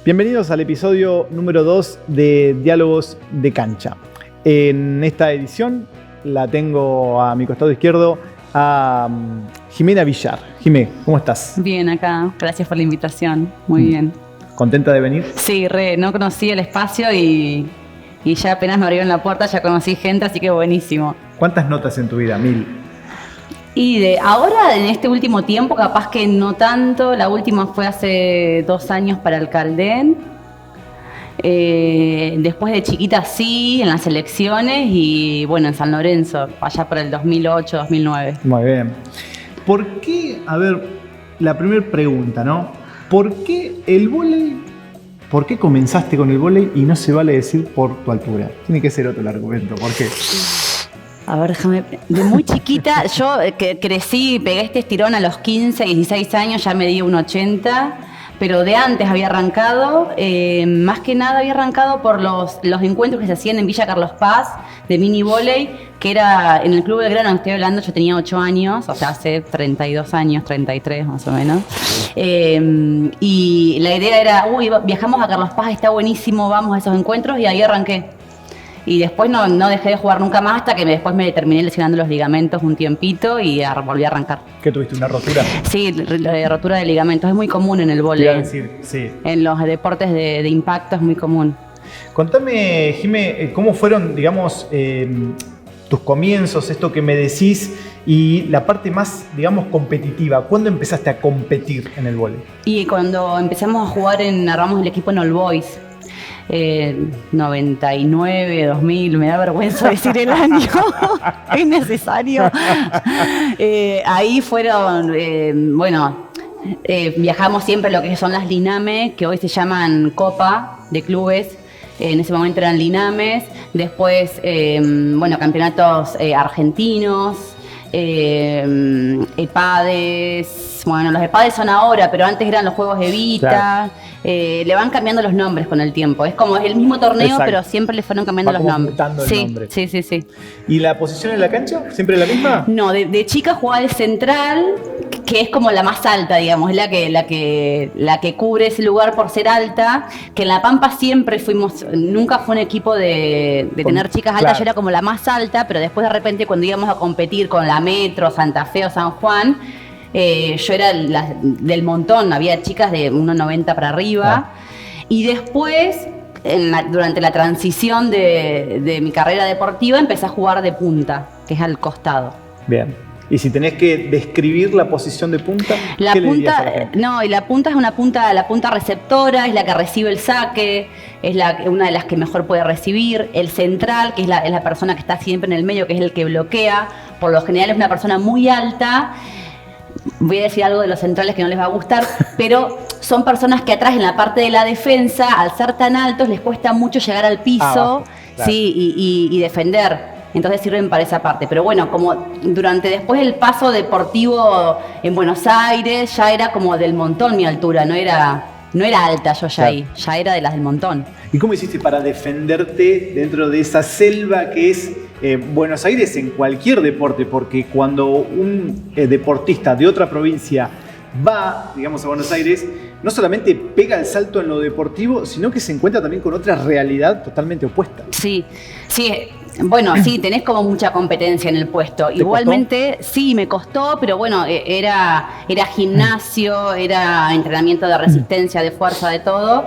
Bienvenidos al episodio número 2 de Diálogos de Cancha. En esta edición la tengo a mi costado izquierdo a Jimena Villar. Jimé, ¿cómo estás? Bien, acá. Gracias por la invitación. Muy bien. ¿Contenta de venir? Sí, no conocí el espacio y ya apenas me abrieron la puerta, ya conocí gente, así que buenísimo. ¿Cuántas notas en tu vida? 1000. Y ahora, en este último tiempo, capaz que no tanto. La última fue hace 2 años para el Caldén. Después de chiquita sí, en las elecciones y bueno, en San Lorenzo, allá por el 2008, 2009. Muy bien. ¿Por qué, la primera pregunta, ¿no? ¿Por qué el vóley? ¿Por qué comenzaste con el vóley y no se vale decir por tu altura? Tiene que ser otro el argumento. ¿Por qué? A ver, déjame. De muy chiquita, yo crecí, pegué este estirón a los 15, 16 años, ya medí 1,80, pero de antes había arrancado, más que nada había arrancado por los encuentros que se hacían en Villa Carlos Paz, de mini vóley, que era en el Club Belgrano, estoy hablando, yo tenía 8 años, o sea, hace 32 años, 33 más o menos. Y la idea era, viajamos a Carlos Paz, está buenísimo, vamos a esos encuentros, y ahí arranqué. Y después no dejé de jugar nunca más hasta que después me terminé lesionando los ligamentos un tiempito y volví a arrancar. ¿Qué tuviste, una rotura? Sí, la rotura de ligamentos es muy común en el vóley. Te iba a decir, sí. En los deportes de impacto es muy común. Contame, Jimé, ¿cómo fueron, digamos, tus comienzos, esto que me decís, y la parte más, digamos, competitiva? ¿Cuándo empezaste a competir en el vóley? Y cuando empezamos a jugar, armamos el equipo en All Boys. 99, 2000, me da vergüenza decir el año, es necesario. Ahí fueron, viajamos siempre a lo que son las Linames, que hoy se llaman Copa de Clubes. En ese momento eran Linames. Después, campeonatos argentinos, EPADES. Bueno, los EPADES son ahora, pero antes eran los Juegos Evita. Claro. Le van cambiando los nombres con el tiempo. Es como el mismo torneo, exacto, pero siempre le fueron cambiando los nombres. Nombre. Sí. ¿Y la posición en la cancha? ¿Siempre la misma? No, de chica jugaba de central, que es como la más alta, digamos, es la que cubre ese lugar por ser alta, que en La Pampa siempre nunca fue un equipo de tener chicas altas, claro. Yo era como la más alta, pero después de repente cuando íbamos a competir con la Metro, Santa Fe o San Juan, yo era del montón, había chicas de 1,90 para arriba, y después, durante la transición de mi carrera deportiva, empecé a jugar de punta, que es al costado. Bien. Y si tenés que describir la posición de punta, ¿qué le dirías a la gente? No, y la punta es la punta receptora, es la que recibe el saque, es una de las que mejor puede recibir. El central, que es la persona que está siempre en el medio, que es el que bloquea, por lo general es una persona muy alta. Voy a decir algo de los centrales que no les va a gustar, pero son personas que atrás en la parte de la defensa, al ser tan altos, les cuesta mucho llegar al piso, abajo, claro. Sí, y defender. Entonces sirven para esa parte. Pero bueno, como después el paso deportivo en Buenos Aires, ya era como del montón mi altura, no era alta yo ya, claro. Ahí, ya era de las del montón. ¿Y cómo hiciste para defenderte dentro de esa selva que es Buenos Aires en cualquier deporte? Porque cuando un deportista de otra provincia va, digamos, a Buenos Aires, no solamente pega el salto en lo deportivo, sino que se encuentra también con otra realidad totalmente opuesta. Sí. Bueno, sí, tenés como mucha competencia en el puesto. Igualmente, costó? Sí, me costó, pero bueno, era gimnasio, era entrenamiento de resistencia, de fuerza, de todo.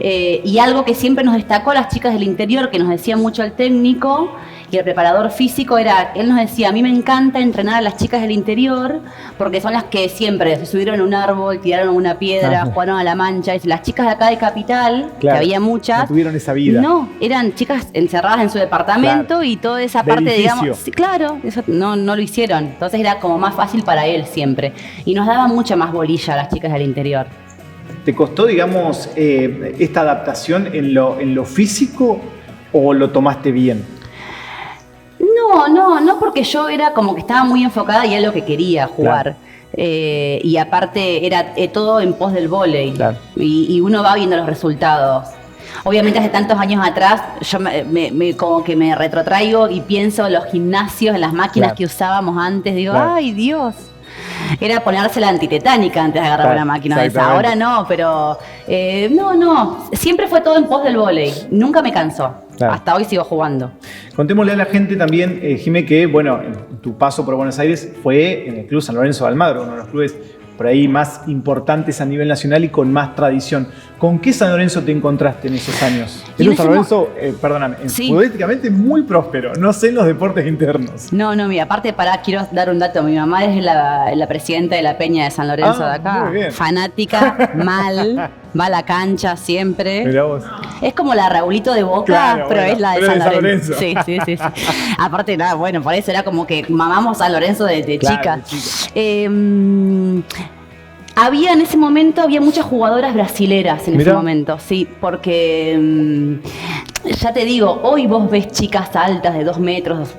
Y algo que siempre nos destacó a las chicas del interior, que nos decía mucho el técnico y el preparador físico, él nos decía, a mí me encanta entrenar a las chicas del interior, porque son las que siempre se subieron a un árbol, tiraron una piedra, jugaron a la mancha. Y las chicas de acá de Capital, claro, que había muchas, no tuvieron esa vida. No, eran chicas encerradas en su departamento, claro, y toda esa parte, digamos, sí, claro, eso no lo hicieron. Entonces era como más fácil para él siempre. Y nos daba mucha más bolilla a las chicas del interior. ¿Te costó, digamos, esta adaptación en lo físico o lo tomaste bien? No, porque yo era como que estaba muy enfocada y era lo que quería jugar. Claro. Y aparte era todo en pos del vóley. Claro. Y uno va viendo los resultados. Obviamente hace tantos años atrás yo como que me retrotraigo y pienso en los gimnasios, en las máquinas, claro, que usábamos antes. Digo, claro, ¡ay, Dios! era ponerse la antitetánica antes de agarrar una máquina de esa. Ahora no, pero no, siempre fue todo en pos del vóley, nunca me cansó. Claro. Hasta hoy sigo jugando. Contémosle a la gente también, Jimé, que bueno, tu paso por Buenos Aires fue en el Club San Lorenzo de Almagro, uno de los clubes por ahí más importantes a nivel nacional y con más tradición. ¿Con qué San Lorenzo te encontraste en esos años? Es un San Lorenzo, perdóname, sí, futbolísticamente muy próspero, no sé en los deportes internos. No, mira, aparte quiero dar un dato, mi mamá es la presidenta de la Peña de San Lorenzo de acá, fanática, mal, va a la cancha siempre. Mirá vos. Es como la Raulito de Boca, claro, pero bueno, es la de San Lorenzo. Sí. Aparte, nada, bueno, por eso era como que mamamos San Lorenzo de claro, chica. En ese momento había muchas jugadoras brasileras en ese momento, sí, porque ya te digo, hoy vos ves chicas altas de 2 metros,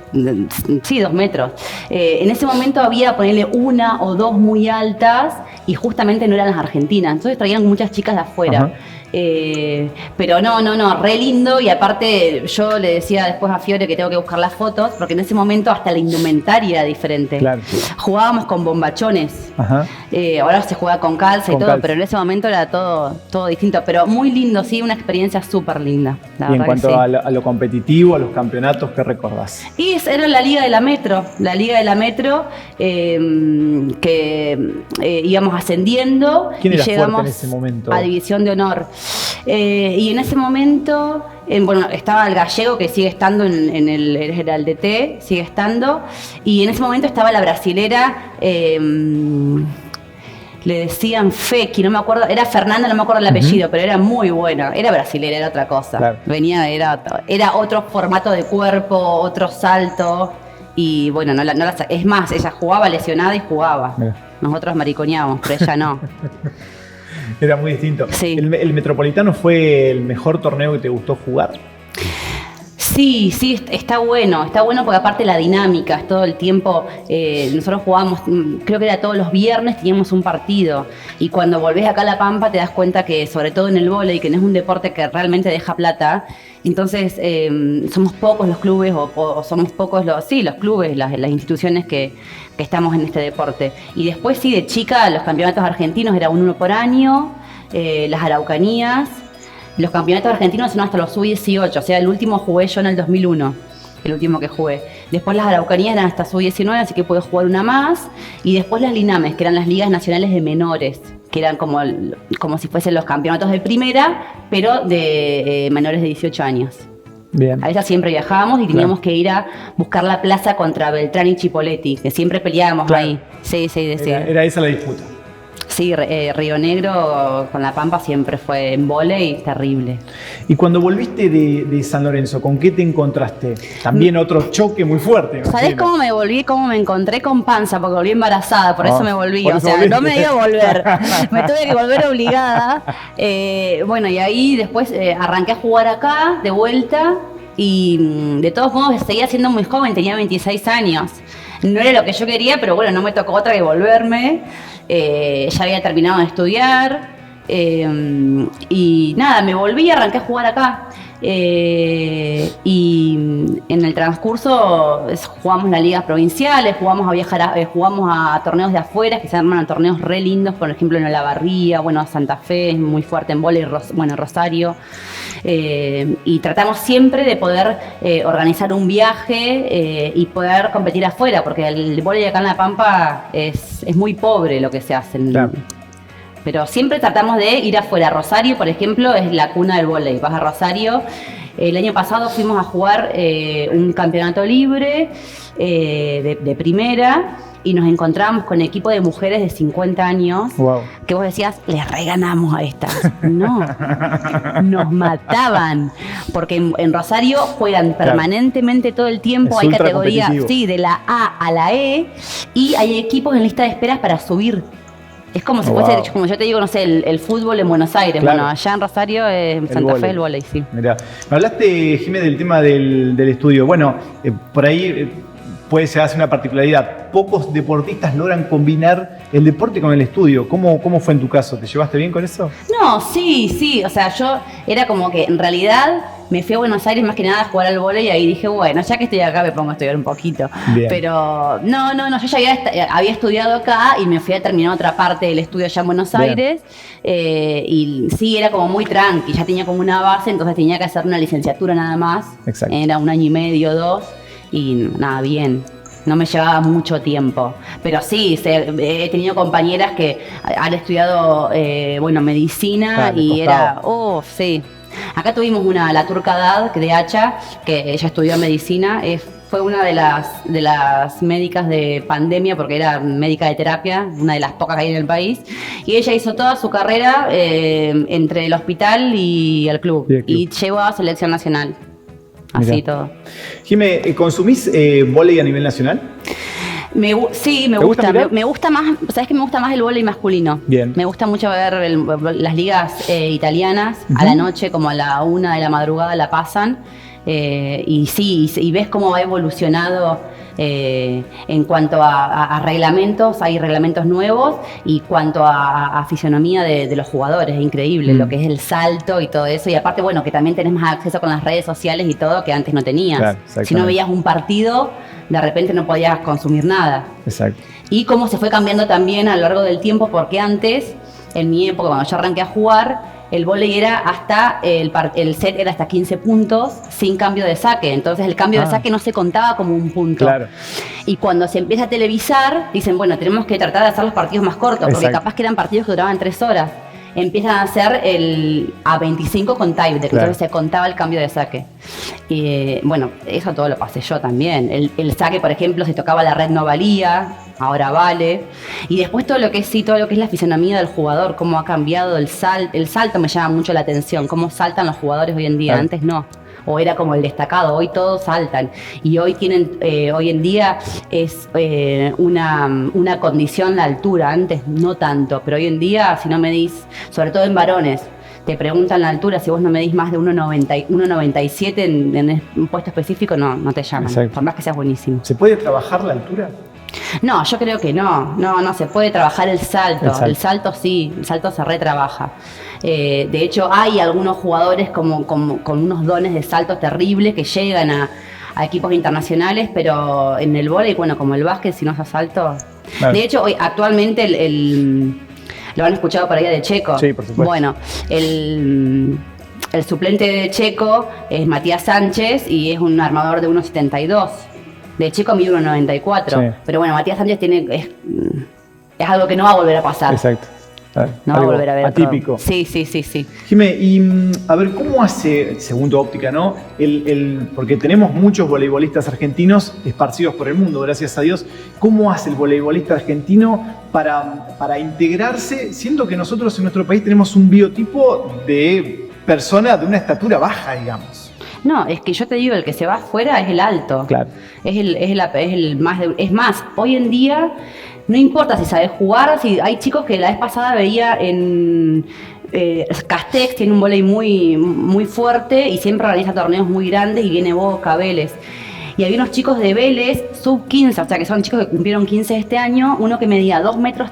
sí, 2 metros. En ese momento había, ponerle 1 o 2 muy altas y justamente no eran las argentinas, entonces traían muchas chicas de afuera. Ajá. Pero no, re lindo, y aparte yo le decía después a Fiore que tengo que buscar las fotos, porque en ese momento hasta la indumentaria era diferente. Claro. Jugábamos con bombachones. Ajá. Ahora se juega con calza y todo, pero en ese momento era todo distinto, pero muy lindo, sí, una experiencia súper linda. Y en cuanto a lo competitivo, a los campeonatos, ¿qué recordás? Y era la Liga de la Metro, que íbamos ascendiendo. ¿Quién era y llegamos fuerte en ese momento? A División de Honor. Y en ese momento, estaba el gallego que sigue estando era el DT, sigue estando, y en ese momento estaba la brasilera, le decían Feki, no me acuerdo, era Fernanda, no me acuerdo el apellido, pero era muy buena, era brasilera, era otra cosa. Claro. Era otro formato de cuerpo, otro salto, y bueno, es más, ella jugaba lesionada y jugaba. Mira. Nosotros mariconeábamos, pero ella no. Era muy distinto. Sí. ¿El Metropolitano fue el mejor torneo que te gustó jugar? Sí, está bueno porque aparte la dinámica, es todo el tiempo, nosotros jugábamos, creo que era todos los viernes, teníamos un partido, y cuando volvés acá a La Pampa te das cuenta que, sobre todo en el vóley, que no es un deporte que realmente deja plata, entonces somos pocos los clubes, o somos pocos los clubes, las instituciones que estamos en este deporte. Y después sí, de chica, los campeonatos argentinos era 1 por año, las araucanías. Los campeonatos argentinos son hasta los sub-18, o sea, el último jugué yo en el 2001, el último que jugué. Después las araucanías eran hasta sub-19, así que pude jugar una más. Y después las Linames, que eran las ligas nacionales de menores, que eran como si fuesen los campeonatos de primera, pero de menores de 18 años. Bien. A esas siempre viajábamos y teníamos que ir a buscar la plaza contra Beltrán y Chipoletti, que siempre peleábamos ahí. Sí. Era esa la disputa. Sí, Río Negro con La Pampa siempre fue en vóley terrible. Y cuando volviste de San Lorenzo, ¿con qué te encontraste? También otro choque muy fuerte. ¿Sabés cómo me volví? ¿Cómo me encontré con panza? Porque volví embarazada, por eso me volví. O sea, no me iba a volver. Me tuve que volver obligada. Y ahí después arranqué a jugar acá, de vuelta. Y de todos modos seguía siendo muy joven, tenía 26 años. No era lo que yo quería, pero bueno, no me tocó otra que volverme. Ya había terminado de estudiar y nada, me volví, arranqué a jugar acá y en el transcurso jugamos las ligas provinciales, jugamos a torneos de afuera que se arman a torneos re lindos, por ejemplo en Olavarría, Santa Fe es muy fuerte en vóley, Rosario. Y tratamos siempre de poder organizar un viaje y poder competir afuera, porque el vóley acá en La Pampa es muy pobre lo que se hace. Claro. Pero siempre tratamos de ir afuera. Rosario, por ejemplo, es la cuna del vóley. Vas a Rosario. El año pasado fuimos a jugar un campeonato libre de primera. Y nos encontramos con equipo de mujeres de 50 años, que vos decías, les reganamos a estas. No, nos mataban. Porque en Rosario juegan permanentemente todo el tiempo, hay categoría de la A a la E, y hay equipos en lista de esperas para subir. Es como si fuese, como yo te digo, no sé, el fútbol en Buenos Aires. Claro. Bueno, allá en Rosario, en Santa Fe, el vóley, sí. Mirá, me hablaste, Jimé, del tema del estudio. Bueno, por ahí puede ser una particularidad. Pocos deportistas logran combinar el deporte con el estudio. ¿Cómo fue en tu caso? ¿Te llevaste bien con eso? No, sí. O sea, yo era como que en realidad me fui a Buenos Aires más que nada a jugar al vóley y ahí dije, bueno, ya que estoy acá me pongo a estudiar un poquito. Bien. Pero no, yo ya había estudiado acá y me fui a terminar otra parte del estudio allá en Buenos Aires. Y sí, era como muy tranqui, ya tenía como una base, entonces tenía que hacer una licenciatura nada más. Exacto. Era 1 año y medio, 2, y nada, bien. No me llevaba mucho tiempo. Pero sí, he tenido compañeras que han estudiado, medicina y era... sí. Acá tuvimos la turca Dad, de Hacha, que ella estudió medicina. Fue una de las médicas de pandemia, porque era médica de terapia, una de las pocas que hay en el país. Y ella hizo toda su carrera entre el hospital y el club. Y llegó a selección nacional. Así Mirá. todo. Jimé, ¿consumís vóley a nivel nacional? Sí, me gusta. Me gusta más, ¿sabes qué? Me gusta más el vóley masculino. Bien. Me gusta mucho ver las ligas italianas. A la noche, como a la 1 de la madrugada, la pasan. Y ves cómo ha evolucionado en cuanto a reglamentos. Hay reglamentos nuevos, y cuanto a fisionomía de los jugadores, es increíble lo que es el salto y todo eso. Y aparte, bueno, que también tenés más acceso con las redes sociales y todo, que antes no tenías. Claro, si no veías un partido, de repente no podías consumir nada. Exacto. Y cómo se fue cambiando también a lo largo del tiempo, porque antes, en mi época, cuando yo arranqué a jugar, el vóley era hasta, el set era hasta 15 puntos sin cambio de saque. Entonces el cambio de saque no se contaba como un punto. Claro. Y cuando se empieza a televisar, dicen, bueno, tenemos que tratar de hacer los partidos más cortos, porque capaz que eran partidos que duraban 3 horas. Empiezan a hacer a 25 con tiebreak, entonces se contaba el cambio de saque. Y bueno, eso todo lo pasé yo también. El saque, por ejemplo, si tocaba la red no valía, ahora vale. Y después todo lo que es la fisonomía del jugador, cómo ha cambiado el salto me llama mucho la atención, cómo saltan los jugadores hoy en día, antes no. O era como el destacado, hoy todos saltan. Y hoy hoy en día es una condición la altura, antes no tanto, pero hoy en día, si no medís, sobre todo en varones, te preguntan la altura, si vos no medís más de 1,97 en un puesto específico, no te llaman, por más que seas buenísimo. ¿Se puede trabajar la altura? No, yo creo que no se puede trabajar el salto. El salto sí, el salto se retrabaja. De hecho, hay algunos jugadores con unos dones de salto terribles que llegan a equipos internacionales, pero en el vóley, bueno, como el básquet, si no es salto. Claro. De hecho, actualmente lo han escuchado por ahí de Checo. Sí, por supuesto. Bueno, el suplente de Checo es Matías Sánchez y es un armador de 1,72. De Checo mide 1,94. Pero bueno, Matías Sánchez es algo que no va a volver a pasar. Exacto. No va a volver a ver. Atípico. Sí. Jimé, y a ver, ¿cómo hace, según tu óptica, ¿no? Porque tenemos muchos voleibolistas argentinos esparcidos por el mundo, gracias a Dios. ¿Cómo hace el voleibolista argentino para integrarse, siendo que nosotros en nuestro país tenemos un biotipo de persona de una estatura baja, digamos? No, es que yo te digo, el que se va afuera es el alto. Claro. Es más, hoy en día no importa si sabes jugar, si hay chicos que la vez pasada veía en Castex, tiene un vóley muy, muy fuerte y siempre organiza torneos muy grandes y viene Boca, Vélez. Y había unos chicos de Vélez, sub 15, o sea que son chicos que cumplieron 15 este año, uno que medía 2,3 metros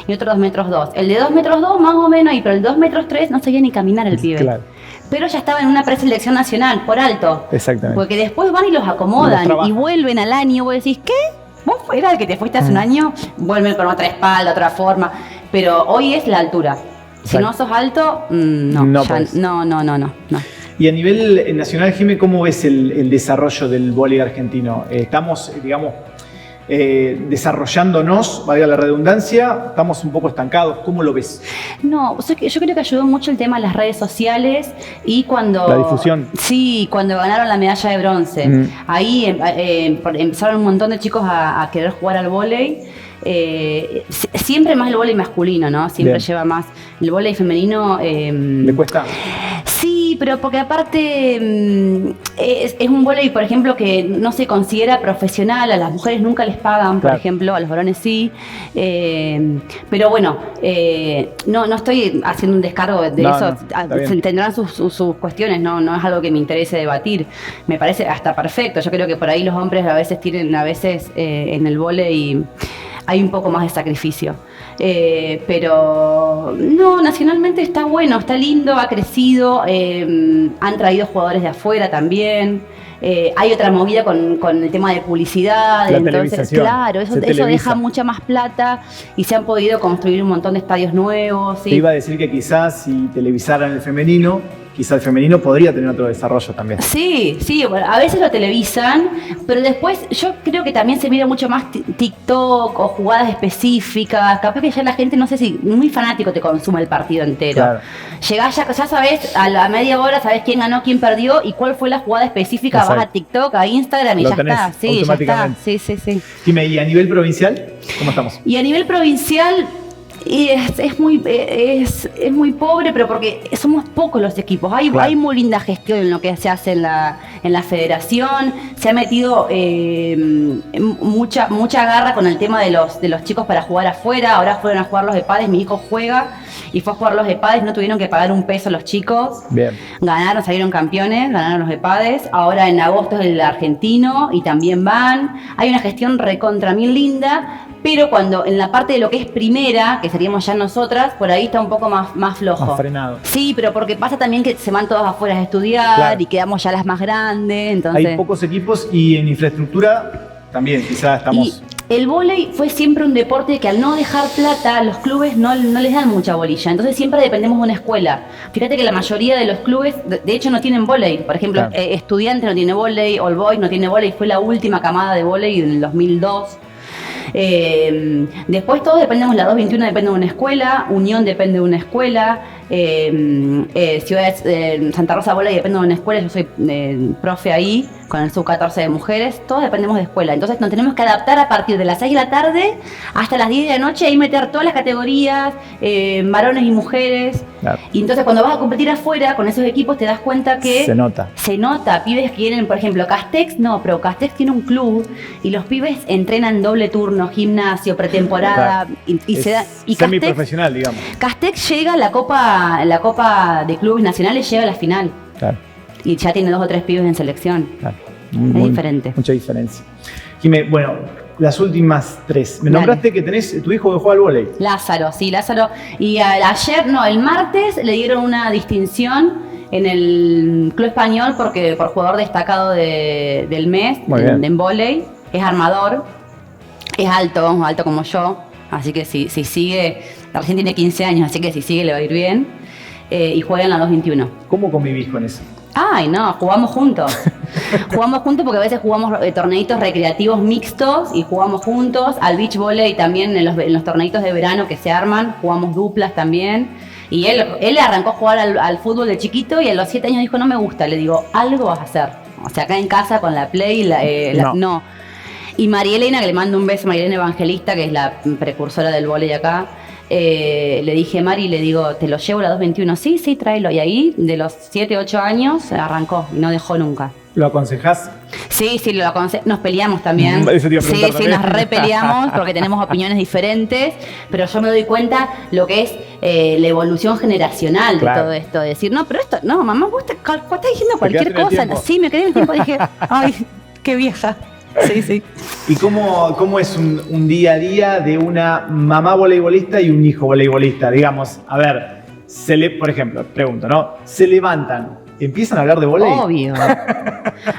y otro 2,2 metros. El de 2,2 metros más o menos, pero el 2,3 metros no sabía ni caminar el pibe. Claro. Pero ya estaba en una preselección nacional, por alto. Exactamente. Porque después van y los acomodan y vuelven al año. Vos decís, ¿qué? Vos era el que te fuiste hace un año, vuelven con otra espalda, otra forma. Pero hoy es la altura. Exacto. Si no sos alto, no. Y a nivel nacional, Jimé, ¿cómo ves el desarrollo del vóley argentino? Estamos, digamos, desarrollándonos, valga la redundancia, estamos un poco estancados. ¿Cómo lo ves? No, yo creo que ayudó mucho el tema de las redes sociales y cuando... La difusión. Sí, cuando ganaron la medalla de bronce. Ahí empezaron un montón de chicos a querer jugar al vóley. Siempre más el vóley masculino, ¿no? Siempre lleva más. El vóley femenino... ¿Le cuesta? Sí, pero porque aparte es un vóley, por ejemplo, que no se considera profesional, a las mujeres nunca les pagan, por ejemplo, a los varones sí. Pero bueno, no estoy haciendo un descargo de eso, tendrán sus cuestiones, no es algo que me interese debatir. Me parece hasta perfecto, yo creo que por ahí los hombres a veces tienen en el vóley hay un poco más de sacrificio. Pero no, nacionalmente está bueno, está lindo, ha crecido, han traído jugadores de afuera también. Hay otra movida con el tema de publicidad, la entonces claro, eso deja mucha más plata y se han podido construir un montón de estadios nuevos. ¿Sí? Te iba a decir que quizás si televisaran el femenino, quizás el femenino podría tener otro desarrollo también. Sí, bueno, a veces lo televisan, pero después yo creo que también se mira mucho más TikTok o jugadas específicas. Capaz que ya la gente, no sé si muy fanático te consume el partido entero. Claro. Llegás ya sabés, a la media hora sabés quién ganó, quién perdió y cuál fue la jugada específica. Exacto. Vas a TikTok, a Instagram y lo ya tenés está. Sí, ya está. Sí. Dime, ¿y a nivel provincial? ¿Cómo estamos? Y a nivel provincial... Y es muy pobre, pero porque somos pocos los equipos. Hay muy linda gestión en lo que se hace en la federación. Se ha metido mucha garra con el tema de los chicos para jugar afuera. Ahora fueron a jugar los EPADES. Mi hijo juega y fue a jugar los EPADES. No tuvieron que pagar un peso los chicos. Bien. Ganaron, salieron campeones, ganaron los EPADES. Ahora en agosto es el argentino y también van. Hay una gestión recontra mil linda. Pero cuando en la parte de lo que es primera, que seríamos ya nosotras, por ahí está un poco más flojo. Más frenado. Sí, pero porque pasa también que se van todas afuera a estudiar y quedamos ya las más grandes. Entonces... Hay pocos equipos y en infraestructura también quizás estamos... Y el vóley fue siempre un deporte que al no dejar plata, los clubes no les dan mucha bolilla. Entonces siempre dependemos de una escuela. Fíjate que la mayoría de los clubes, de hecho, no tienen vóley. Por ejemplo, Estudiante no tiene vóley, All Boys no tiene vóley. Fue la última camada de vóley en el 2002. Después todos dependemos, la 221 depende de una escuela, Unión depende de una escuela, Santa Rosa Bola depende de una escuela, yo soy profe ahí con el sub-14 de mujeres, todos dependemos de escuela, entonces nos tenemos que adaptar a partir de las 6 de la tarde hasta las 10 de la noche y meter todas las categorías, varones y mujeres. Claro. Y entonces cuando vas a competir afuera con esos equipos te das cuenta que se nota, pibes que vienen, por ejemplo, Castex tiene un club y los pibes entrenan doble turno, gimnasio, pretemporada. Claro. y semiprofesional, digamos. Castex llega a la Copa de Clubes Nacionales, llega a la final. Claro. Y ya tiene 2 o 3 pibes en selección. Claro. Es diferente. Mucha diferencia. Jimé, bueno, las últimas 3. Me nombraste que tenés tu hijo que juega al vóley. Lázaro. Y el martes le dieron una distinción en el Club Español por jugador destacado del mes en vóley. Es armador, es alto como yo. Así que si sigue, recién tiene 15 años, así que si sigue le va a ir bien. Y juega en la 221. ¿Cómo convivís con eso? Ay, no, jugamos juntos. Jugamos juntos porque a veces jugamos torneitos recreativos mixtos y jugamos juntos. Al beach volley también en los torneitos de verano que se arman, jugamos duplas también. Y él arrancó a jugar al fútbol de chiquito y a los 7 años dijo, no me gusta. Le digo, algo vas a hacer. O sea, acá en casa con la Play, no. Y María Elena, que le mando un beso, María Elena Evangelista, que es la precursora del vóley acá. Le dije a Mari, le digo, te lo llevo a la 221, sí, tráelo. Y ahí, de los 7, 8 años, arrancó y no dejó nunca. ¿Lo aconsejás? Sí, lo aconsejo. Nos peleamos también. Sí, nos repeleamos porque tenemos opiniones diferentes, pero yo me doy cuenta lo que es la evolución generacional de todo esto. De decir, no, pero esto, no, mamá, vos estás diciendo cualquier cosa. Sí, me quedé en el tiempo, dije, ay, qué vieja. Sí. ¿Y cómo es un día a día de una mamá voleibolista y un hijo voleibolista? Digamos, a ver, por ejemplo, pregunto, ¿no? Se levantan, ¿empiezan a hablar de vóley? Obvio.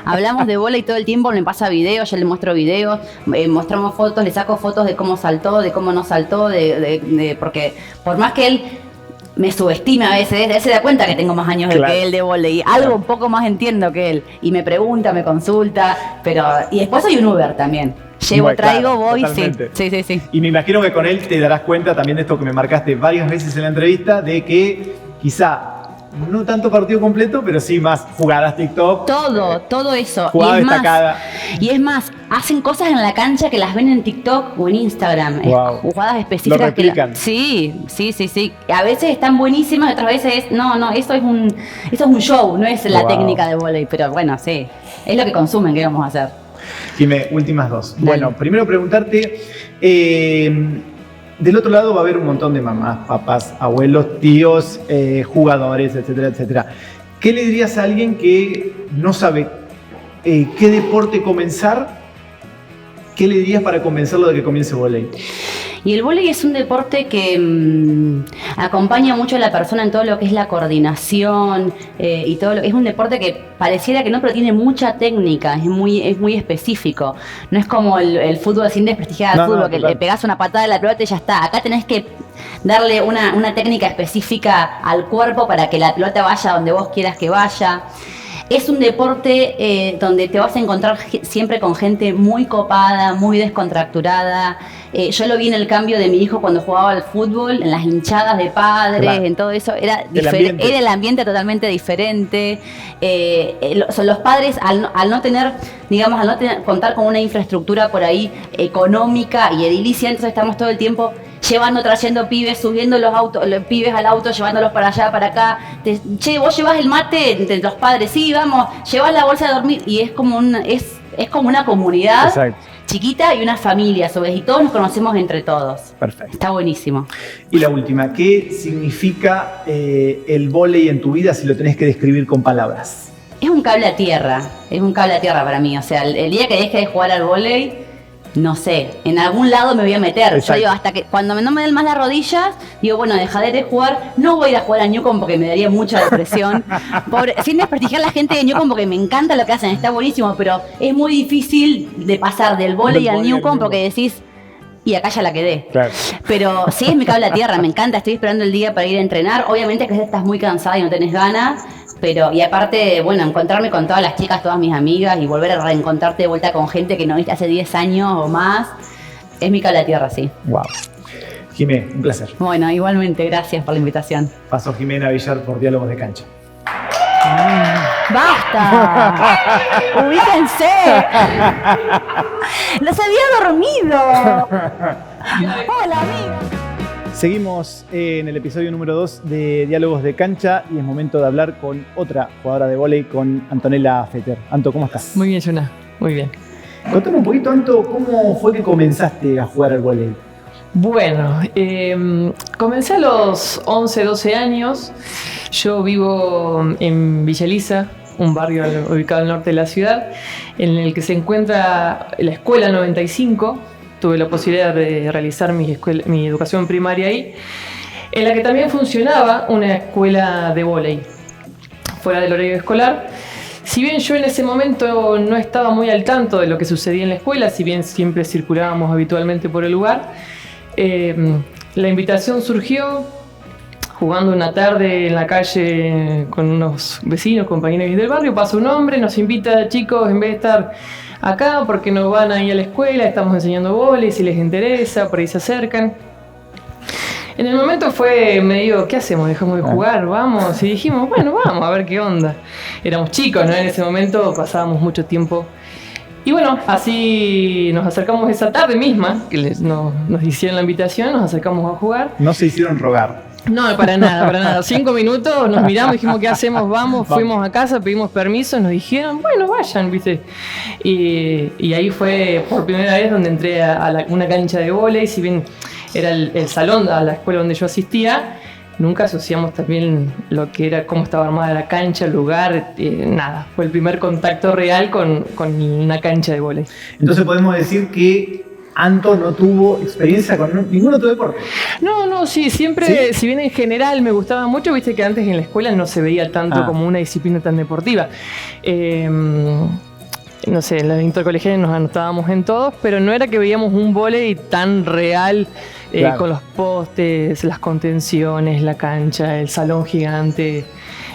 Hablamos de vóley todo el tiempo, me pasa videos, yo le muestro videos, mostramos fotos, le saco fotos de cómo saltó, de cómo no saltó, porque por más que él me subestima a veces, él se da cuenta que tengo más años que él de vóley, algo un poco más entiendo que él, y me pregunta, me consulta, y después soy un Uber también. Llevo, traigo, voy, totalmente. Sí. Y me imagino que con él te darás cuenta también de esto que me marcaste varias veces en la entrevista, de que quizá no tanto partido completo, pero sí más jugadas TikTok. Todo eso. Jugada destacada. Y es más, hacen cosas en la cancha que las ven en TikTok o en Instagram. Wow. Jugadas específicas. Lo replican. Sí. A veces están buenísimas, otras veces no, eso es un show, no es la técnica de vóley, pero bueno, sí. Es lo que consumen, ¿qué vamos a hacer? Dime, últimas 2. Dale. Bueno, primero preguntarte, del otro lado va a haber un montón de mamás, papás, abuelos, tíos, jugadores, etcétera. ¿Qué le dirías a alguien que no sabe qué deporte comenzar, ¿qué le dirías para convencerlo de que comience vóley? Y el vóley es un deporte que acompaña mucho a la persona en todo lo que es la coordinación y todo es un deporte que pareciera que no, pero tiene mucha técnica, es muy específico. No es como el fútbol, sin desprestigiar al fútbol, que le pegás una patada de la pelota y ya está. Acá tenés que darle una técnica específica al cuerpo para que la pelota vaya donde vos quieras que vaya. Es un deporte donde te vas a encontrar siempre con gente muy copada, muy descontracturada. Yo lo vi en el cambio de mi hijo cuando jugaba al fútbol, en las hinchadas de padres, claro. En todo eso. Era el ambiente totalmente diferente. Los padres, al no tener, digamos, contar con una infraestructura por ahí económica y edilicia, entonces estamos todo el tiempo trayendo pibes, subiendo los pibes al auto, llevándolos para allá, para acá. Vos llevás el mate entre los padres, sí, vamos, llevás la bolsa de dormir, y es como una comunidad. Exacto. Chiquita y una familia, a su vez, y todos nos conocemos entre todos. Perfecto. Está buenísimo. Y la última, ¿qué significa el vóley en tu vida si lo tenés que describir con palabras? Es un cable a tierra para mí. O sea, el día que deje de jugar al vóley, no sé, en algún lado me voy a meter. Exacto. Yo digo, hasta que cuando no me den más las rodillas, digo, bueno, dejaré de jugar. No voy a ir a jugar a Newcomb porque me daría mucha depresión. Sin desprestigiar a la gente de Newcomb, porque me encanta lo que hacen, está buenísimo, pero es muy difícil de pasar del vóley al Newcomb porque decís, y acá ya la quedé. Claro. Pero sí, es mi cable a tierra, me encanta, estoy esperando el día para ir a entrenar. Obviamente que estás muy cansada y no tenés ganas. Y aparte, bueno, encontrarme con todas las chicas, todas mis amigas, y volver a reencontrarte de vuelta con gente que no viste hace 10 años o más, es mi cable a tierra, sí. Wow. Jimé, un placer. Bueno, igualmente, gracias por la invitación. Pasó Jimena Villar por Diálogos de Cancha. ¡Basta! ¡Ubíquense! ¡Los había dormido! ¡Hola, amiga! Seguimos en el episodio número 2 de Diálogos de Cancha y es momento de hablar con otra jugadora de vóley, con Antonella Fetter. Anto, ¿cómo estás? Muy bien, Jonah. Muy bien. Contame un poquito, Anto, ¿cómo fue que comenzaste a jugar al vóley? Bueno, comencé a los 11, 12 años. Yo vivo en Villa Elisa, un barrio ubicado al norte de la ciudad, en el que se encuentra la Escuela 95. Tuve la posibilidad de realizar mi educación primaria ahí, en la que también funcionaba una escuela de vóley, fuera del horario escolar. Si bien yo en ese momento no estaba muy al tanto de lo que sucedía en la escuela, si bien siempre circulábamos habitualmente por el lugar, la invitación surgió jugando una tarde en la calle con unos vecinos, compañeros del barrio. Pasa un hombre, nos invita, chicos, en vez de estar acá, porque no van ahí a la escuela, estamos enseñando vóley, si les interesa, por ahí se acercan. En el momento fue medio, ¿qué hacemos? ¿Dejamos de jugar? ¿Vamos? Y dijimos, bueno, vamos a ver qué onda. Éramos chicos, ¿no? En ese momento pasábamos mucho tiempo. Y bueno, así nos acercamos esa tarde misma, que nos hicieron la invitación, nos acercamos a jugar. No se hicieron rogar. No, para nada. 5 minutos, nos miramos, dijimos, ¿qué hacemos? Vamos, fuimos a casa, pedimos permiso, nos dijeron, bueno, vayan, ¿viste? Y ahí fue por primera vez donde entré a una cancha de vóley. Si bien era el salón a la escuela donde yo asistía, nunca asociamos también lo que era, cómo estaba armada la cancha, el lugar, nada. Fue el primer contacto real con una cancha de vóley. Entonces podemos decir que Anto no tuvo experiencia con ningún otro deporte. No, sí, siempre, ¿sí? Si bien en general me gustaba mucho, viste que antes en la escuela no se veía tanto como una disciplina tan deportiva. No sé, en la intercolegial nos anotábamos en todos, pero no era que veíamos un vóley tan real, claro, con los postes, las contenciones, la cancha, el salón gigante.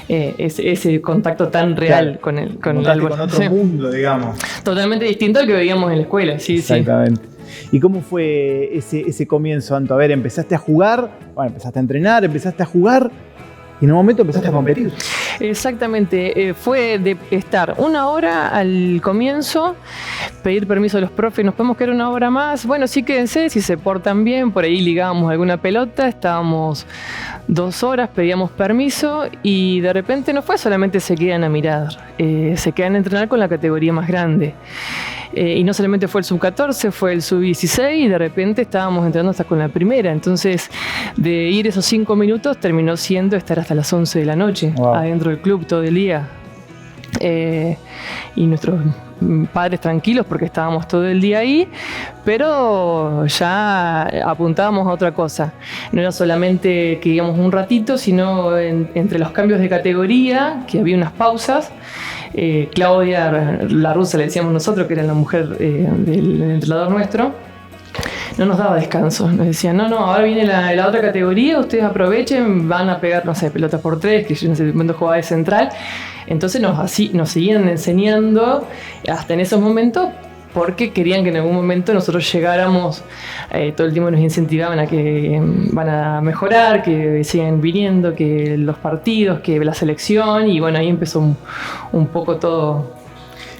Ese contacto tan real, claro, con otro mundo, digamos. Totalmente distinto al que veíamos en la escuela, sí. Exactamente. Sí. ¿Y cómo fue ese comienzo, Anto? A ver, empezaste a jugar, empezaste a entrenar, empezaste a jugar y en un momento empezaste a competir. Exactamente, fue de estar 1 hora al comienzo, pedir permiso a los profes, nos podemos quedar 1 hora más, bueno, sí, quédense, si se portan bien, por ahí ligábamos alguna pelota, estábamos 2 horas, pedíamos permiso y de repente no fue solamente se quedan a mirar, se quedan a entrenar con la categoría más grande. Y no solamente fue el sub-14, fue el sub-16 y de repente estábamos entrando hasta con la primera. Entonces, de ir esos 5 minutos terminó siendo estar hasta las 11 de la noche, wow, adentro del club todo el día. y nuestros padres tranquilos porque estábamos todo el día ahí, pero ya apuntábamos a otra cosa. No era solamente que íbamos un ratito, sino entre los cambios de categoría, que había unas pausas. Claudia, la rusa le decíamos nosotros, que era la mujer del entrenador nuestro, no nos daba descanso. Nos decían, no, ahora viene la otra categoría, ustedes aprovechen, van a pegar, no sé, pelotas por tres, que yo en ese momento jugaba de central. Entonces nos seguían enseñando hasta en esos momentos, porque querían que en algún momento nosotros llegáramos, todo el tiempo nos incentivaban a que van a mejorar, que sigan viniendo, que los partidos, que la selección, y bueno, ahí empezó un poco todo.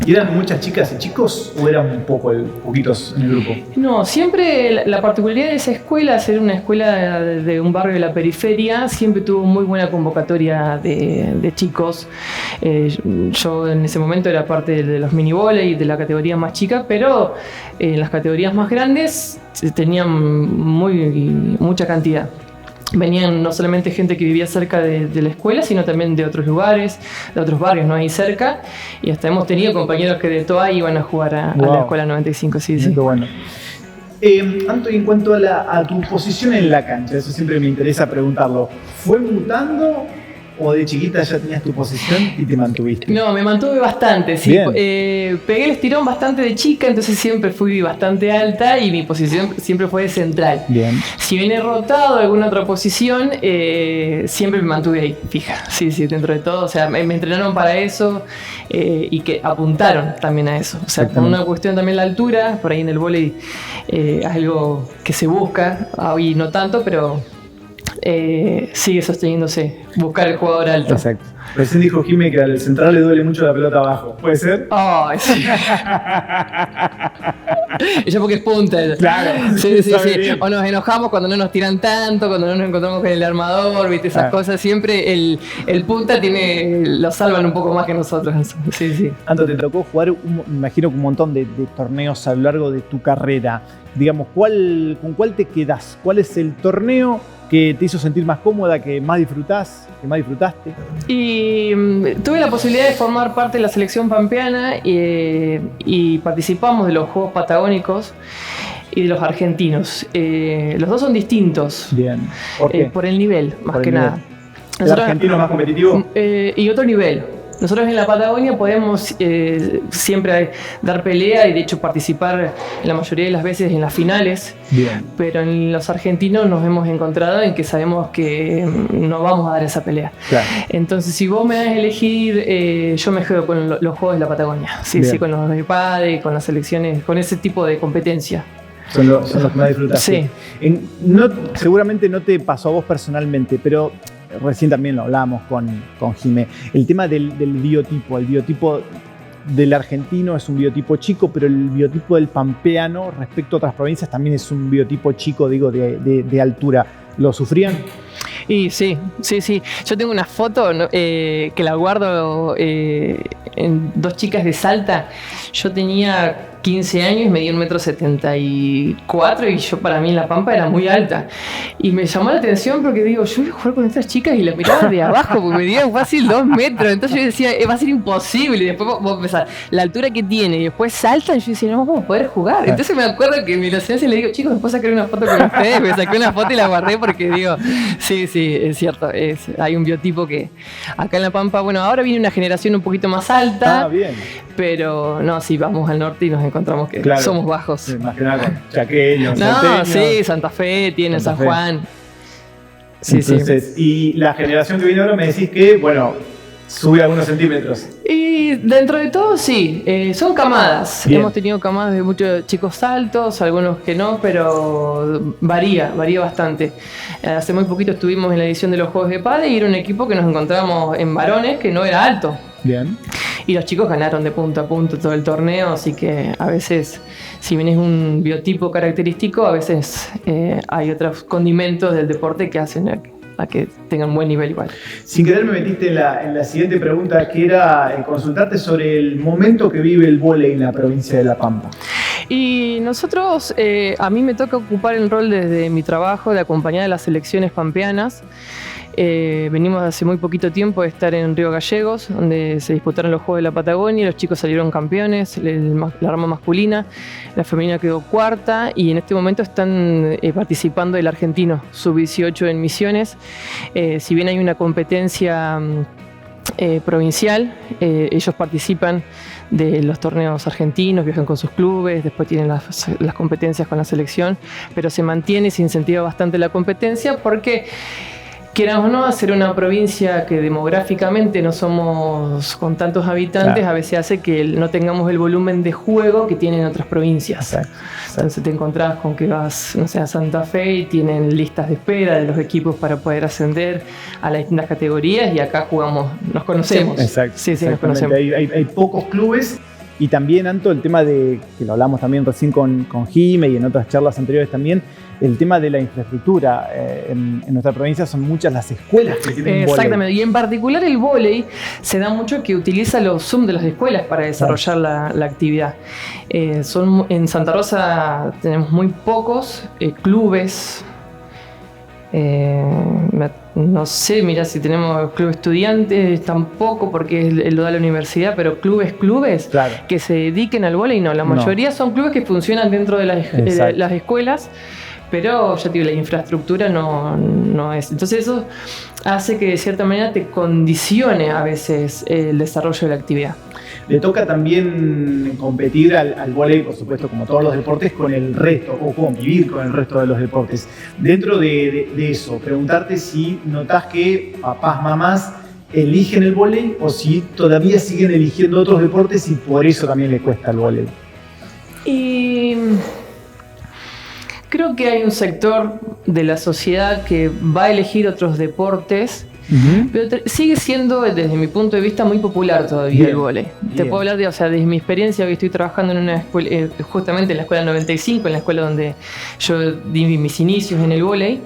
¿Y eran muchas chicas y chicos o eran poquitos en el grupo? No, siempre la particularidad de esa escuela, ser una escuela de un barrio de la periferia, siempre tuvo muy buena convocatoria de chicos. Yo en ese momento era parte de los mini voley, de la categoría más chica, pero en las categorías más grandes tenían mucha cantidad. Venían no solamente gente que vivía cerca de la escuela, sino también de otros lugares, de otros barrios, ¿no? Ahí cerca. Y hasta hemos tenido compañeros que de Toa iban a jugar a la escuela 95, sí. Qué bueno. Anto, en cuanto a tu posición en la cancha, eso siempre me interesa preguntarlo. ¿Fue mutando o de chiquita ya tenías tu posición y te mantuviste? No, me mantuve bastante, sí. Pegué el estirón bastante de chica, entonces siempre fui bastante alta y mi posición siempre fue de central. Bien. Si bien he rotado alguna otra posición, siempre me mantuve ahí, fija. Sí, dentro de todo. O sea, me entrenaron para eso y que apuntaron también a eso. O sea, con una cuestión también la altura, por ahí en el vóley es algo que se busca, hoy no tanto, pero sigue sosteniéndose, buscar el jugador alto. Exacto. Recién dijo Jimé que al central le duele mucho la pelota abajo. ¿Puede ser? Oh, sí. Ella porque es punta. Claro. Sí. O nos enojamos cuando no nos tiran tanto, cuando no nos encontramos con el armador, ¿viste? Esas cosas. Siempre el punta lo salvan un poco más que nosotros. Sí. Anto, te tocó jugar, me imagino, un montón de torneos a lo largo de tu carrera. Digamos, ¿con cuál te quedás? ¿Cuál es el torneo que te hizo sentir más cómoda, que más disfrutás, que más disfrutaste? Y tuve la posibilidad de formar parte de la selección pampeana y participamos de los Juegos Patagónicos y de los argentinos. Los dos son distintos. Bien. ¿Por qué? Por el nivel, más que nada. ¿El argentino es más competitivo? Y otro nivel. Nosotros en la Patagonia podemos siempre dar pelea y de hecho participar la mayoría de las veces en las finales. Bien. Pero en los argentinos nos hemos encontrado en que sabemos que no vamos a dar esa pelea. Claro. Entonces si vos me das a elegir, yo me quedo con los Juegos de la Patagonia. Sí, con los de padre, con las selecciones, con ese tipo de competencia. Son los que más disfrutaste. Sí. Seguramente no te pasó a vos personalmente, pero recién también lo hablábamos con Jimé. El tema del biotipo. El biotipo del argentino es un biotipo chico, pero el biotipo del pampeano respecto a otras provincias también es un biotipo chico, digo, de altura. ¿Lo sufrían? Y sí. Yo tengo una foto que la guardo en dos chicas de Salta. Yo tenía 15 años y medía 1,74 m y yo, para mí en La Pampa era muy alta. Y me llamó la atención porque digo, yo voy a jugar con estas chicas y las miraba de abajo porque medían fácil 2 metros. Entonces yo decía, va a ser imposible. Y después vos pensás, la altura que tiene y después saltan, yo decía, no vamos a poder jugar. Entonces me acuerdo que en mi inocencia le digo, chicos, ¿me puedo sacar una foto con ustedes? Me saqué una foto y la guardé porque digo, sí, es cierto. Hay un biotipo que acá en La Pampa, bueno, ahora viene una generación un poquito más alta. Bien. Pero no, sí, vamos al norte y nos encontramos que somos bajos. Sí, más que nada con chaqueños, no, salteños. Sí, Santa Fe, tiene San Juan. Sí. Entonces, y la generación que viene ahora me decís que, bueno, sube algunos centímetros. Y dentro de todo, sí, son camadas. Bien. Hemos tenido camadas de muchos chicos altos, algunos que no, pero varía bastante. Hace muy poquito estuvimos en la edición de los Juegos de Padre y era un equipo que nos encontramos en varones que no era alto. Bien. Y los chicos ganaron de punto a punto todo el torneo, así que a veces, si bien es un biotipo característico, a veces hay otros condimentos del deporte que hacen a que tengan un buen nivel igual. Sin querer me metiste en la siguiente pregunta, que era consultarte sobre el momento que vive el vóley en la provincia de La Pampa. Y nosotros, a mí me toca ocupar el rol desde mi trabajo de acompañar a las selecciones pampeanas. Venimos hace muy poquito tiempo de estar en Río Gallegos, donde se disputaron los Juegos de la Patagonia, los chicos salieron campeones, la rama masculina, la femenina quedó cuarta y en este momento están participando del argentino sub-18 en Misiones. Si bien hay una competencia provincial, ellos participan de los torneos argentinos, viajan con sus clubes, después tienen las competencias con la selección, pero se mantiene y se incentiva bastante la competencia porque, queramos o no, hacer una provincia que demográficamente no somos con tantos habitantes, claro, a veces hace que no tengamos el volumen de juego que tienen otras provincias. Exacto. Entonces te encontrás con que vas, no sé, a Santa Fe y tienen listas de espera de los equipos para poder ascender a las distintas categorías y acá jugamos, nos conocemos. Exacto. Sí, nos conocemos. Hay pocos clubes. Y también, Anto, el tema de, que lo hablamos también recién con Jime y en otras charlas anteriores también, el tema de la infraestructura. En nuestra provincia son muchas las escuelas que tienen exactamente, vóley. Y en particular el vóley se da mucho que utiliza los Zoom de las escuelas para desarrollar la actividad. En Santa Rosa tenemos muy pocos clubes. No sé, mira, si tenemos club estudiantes tampoco, porque lo da la universidad, pero clubes claro, que se dediquen al vóley, no, la mayoría son clubes que funcionan dentro de las escuelas, pero ya te digo, la infraestructura no es. Entonces eso hace que de cierta manera te condicione a veces el desarrollo de la actividad. Le toca también competir al vóley, por supuesto, como todos los deportes, con el resto, o convivir con el resto de los deportes. Dentro de eso, preguntarte si notás que papás, mamás eligen el vóley o si todavía siguen eligiendo otros deportes y por eso también les cuesta el vóley. Y creo que hay un sector de la sociedad que va a elegir otros deportes. Pero sigue siendo, desde mi punto de vista, muy popular todavía el vóley. Te puedo hablar desde mi experiencia, que estoy trabajando en una escuela, justamente en la escuela 95, en la escuela donde yo di mis inicios en el vóley.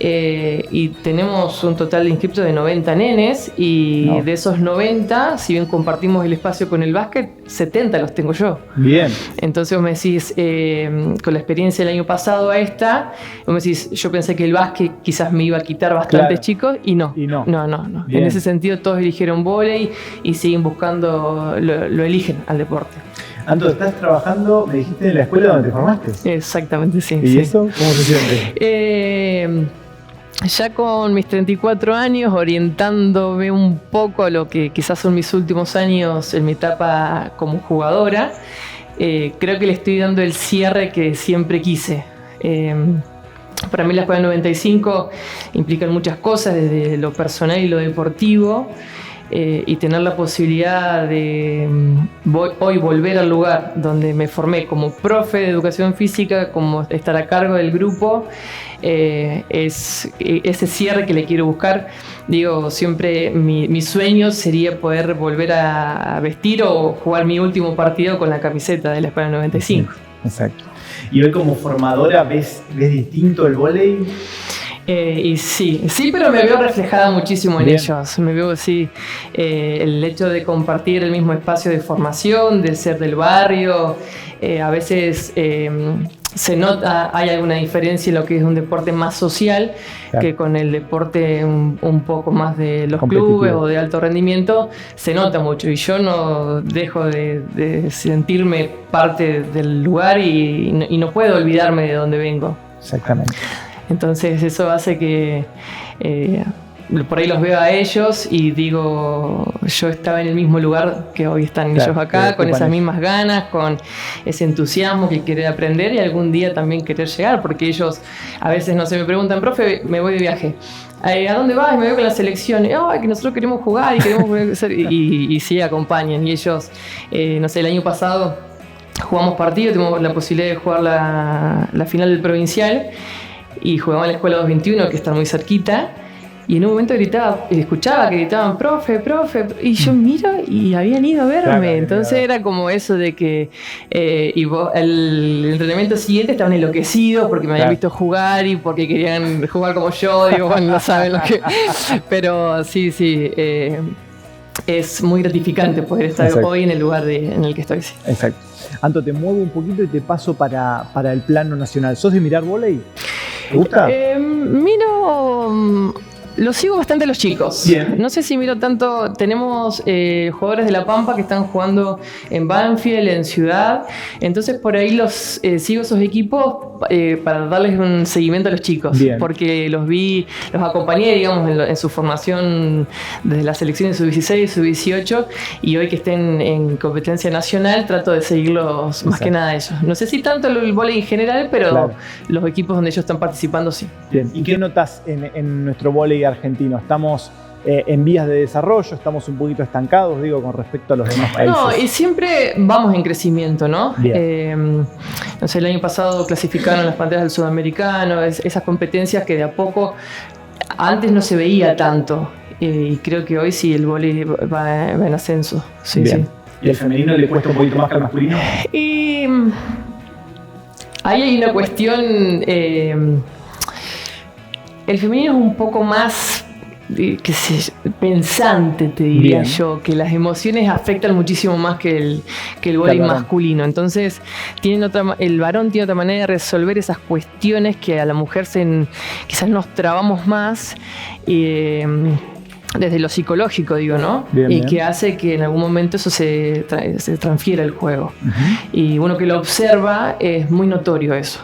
Y tenemos un total de inscriptos de 90 nenes y de esos 90, si bien compartimos el espacio con el básquet, 70 los tengo yo. Bien. Entonces vos me decís, con la experiencia del año pasado a esta, vos me decís, yo pensé que el básquet quizás me iba a quitar bastantes chicos y no. No. En ese sentido todos eligieron vóley y siguen buscando, lo eligen al deporte. Anto, ¿estás trabajando, me dijiste, en la escuela donde te formaste? Exactamente, sí. ¿Y eso cómo se siente? Ya con mis 34 años, orientándome un poco a lo que quizás son mis últimos años en mi etapa como jugadora, creo que le estoy dando el cierre que siempre quise. Para mí la escuela 95 implican muchas cosas, desde lo personal y lo deportivo, y tener la posibilidad de hoy volver al lugar donde me formé como profe de educación física, como estar a cargo del grupo, es ese cierre que le quiero buscar. Digo, siempre mi sueño sería poder volver a vestir o jugar mi último partido con la camiseta de la escuela 95. Exacto. ¿Y hoy como formadora ves distinto el vóley? Y sí, pero me veo reflejada muchísimo en ellos. Me veo, el hecho de compartir el mismo espacio de formación, de ser del barrio, a veces se nota, hay alguna diferencia en lo que es un deporte más social, claro, que con el deporte un poco más de los clubes o de alto rendimiento, se nota mucho. Y yo no dejo de sentirme parte del lugar y no puedo olvidarme de dónde vengo. Exactamente. Entonces eso hace que por ahí los veo a ellos y digo, yo estaba en el mismo lugar que hoy están ellos acá, con esas mismas ganas, con ese entusiasmo que querer aprender y algún día también querer llegar, porque ellos a veces no se me preguntan, profe, me voy de viaje. ¿A dónde vas? Y me voy con la selección. Que nosotros queremos jugar y queremos hacer, y sí, acompañan. Y ellos, no sé, el año pasado jugamos partido, tuvimos la posibilidad de jugar la final del provincial. Y jugaba en la escuela 221, que está muy cerquita, y en un momento escuchaba que gritaban, profe, y yo miro y habían ido a verme. Claro, entonces era como eso de que el entrenamiento siguiente estaban enloquecidos porque me habían visto jugar y porque querían jugar como yo. Digo, bueno, no saben lo que... Pero sí, es muy gratificante poder estar hoy en el lugar en el que estoy. Sí. Exacto. Anto, te muevo un poquito y te paso para el plano nacional. ¿Sos de mirar vóley? ¿Te gusta? Miro Los sigo bastante a los chicos. Bien. No sé si miro tanto. Tenemos jugadores de La Pampa que están jugando en Banfield, en Ciudad. Entonces por ahí los sigo esos equipos para darles un seguimiento a los chicos. Bien. Porque los acompañé, digamos, en su formación desde las selecciones sub-16, sub-18. Y hoy que estén en competencia nacional, trato de seguirlos más que nada a ellos. No sé si tanto el vóley en general, pero claro, los equipos donde ellos están participando, sí. Bien. ¿Y qué notas en nuestro vóley argentino? ¿Estamos en vías de desarrollo? ¿Estamos un poquito estancados, digo, con respecto a los demás países? No, y siempre vamos en crecimiento, ¿no? No sé, el año pasado clasificaron las panteras del sudamericano, esas competencias que de a poco antes no se veía tanto. Y creo que hoy sí el vóley va en ascenso. Sí, bien. Sí. ¿Y el femenino le cuesta un poquito más que al masculino? Y ahí hay una cuestión. El femenino es un poco más pensante, te diría bien, yo, que las emociones afectan muchísimo más que el vóley masculino. Entonces, el varón tiene otra manera de resolver esas cuestiones que a la mujer quizás nos trabamos más. Desde lo psicológico, digo, ¿no? Bien, y bien, que hace que en algún momento eso se transfiera al juego. Y uno que lo observa es muy notorio eso.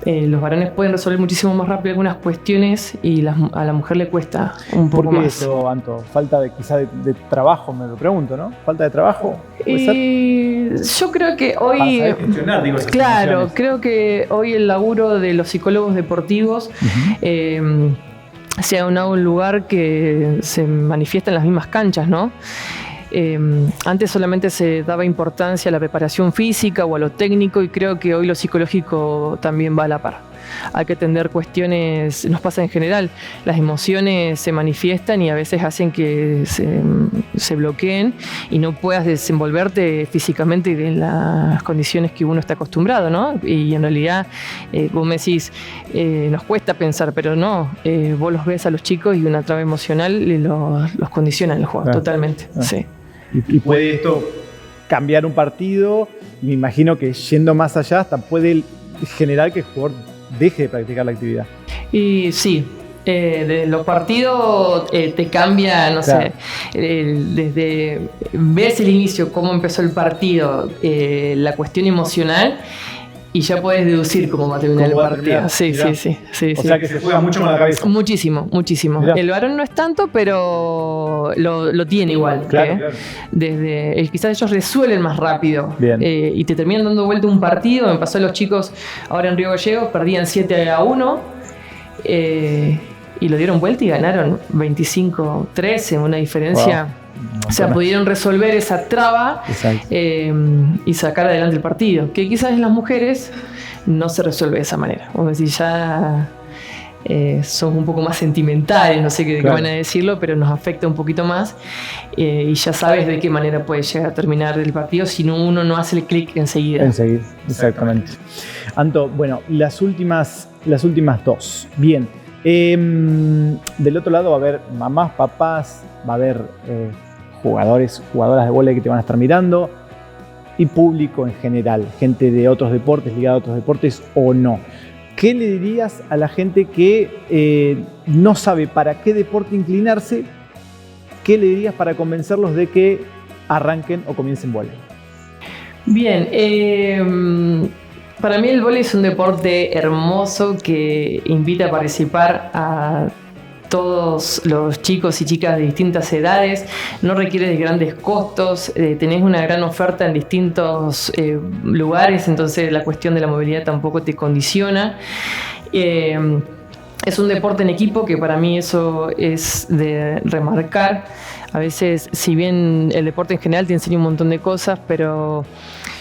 Los varones pueden resolver muchísimo más rápido algunas cuestiones y a la mujer le cuesta un poco más. ¿Por qué más. eso, Anto? Falta quizá de trabajo, me lo pregunto, ¿no? ¿Falta de trabajo? Yo creo que hoy... Para saber gestionar, digo, esas claro, emociones. creo que hoy el laburo de los psicólogos deportivos sea un lugar que se manifiesta en las mismas canchas, ¿no? Antes solamente se daba importancia a la preparación física o a lo técnico, y creo que hoy lo psicológico también va a la par. Hay que atender cuestiones, nos pasa en general, las emociones se manifiestan y a veces hacen que se bloqueen y no puedas desenvolverte físicamente en las condiciones que uno está acostumbrado, ¿no? Y en realidad, vos me decís, nos cuesta pensar, pero no, vos los ves a los chicos y una traba emocional los condiciona en el juego, totalmente, sí. Y puede esto cambiar un partido, y me imagino que yendo más allá hasta puede generar que el jugador deje de practicar la actividad. Y sí, de los partidos te cambia, no sé, desde ves el inicio, cómo empezó el partido, la cuestión emocional, y ya puedes deducir cómo va a terminar el partido. Sí. O sea que se juega mucho con la cabeza. Muchísimo. Mirá. El varón no es tanto, pero lo tiene igual. Claro. Quizás ellos resuelven más rápido. Y te terminan dando vuelta un partido. Me pasó a los chicos ahora en Río Gallegos, perdían 7-1. Y lo dieron vuelta y ganaron 25-13, una diferencia. Wow. O sea, pudieron resolver esa traba y sacar adelante el partido. Que quizás en las mujeres no se resuelve de esa manera. O sea, ya son un poco más sentimentales, no sé qué van a decirlo, pero nos afecta un poquito más. Y ya sabes de qué manera puede llegar a terminar el partido si uno no hace el clic enseguida. Exactamente. Anto, bueno, las últimas dos. Bien. Del otro lado va a haber mamás, papás, va a haber jugadoras de vóley que te van a estar mirando, y público en general, gente de otros deportes, ligada a otros deportes o no. ¿Qué le dirías a la gente que no sabe para qué deporte inclinarse? ¿Qué le dirías para convencerlos de que arranquen o comiencen vóley? Bien, para mí el vóley es un deporte hermoso que invita a participar a todos los chicos y chicas de distintas edades, no requiere de grandes costos, tenés una gran oferta en distintos lugares, entonces la cuestión de la movilidad tampoco te condiciona. Es un deporte en equipo que para mí eso es de remarcar. A veces, si bien el deporte en general te enseña un montón de cosas, pero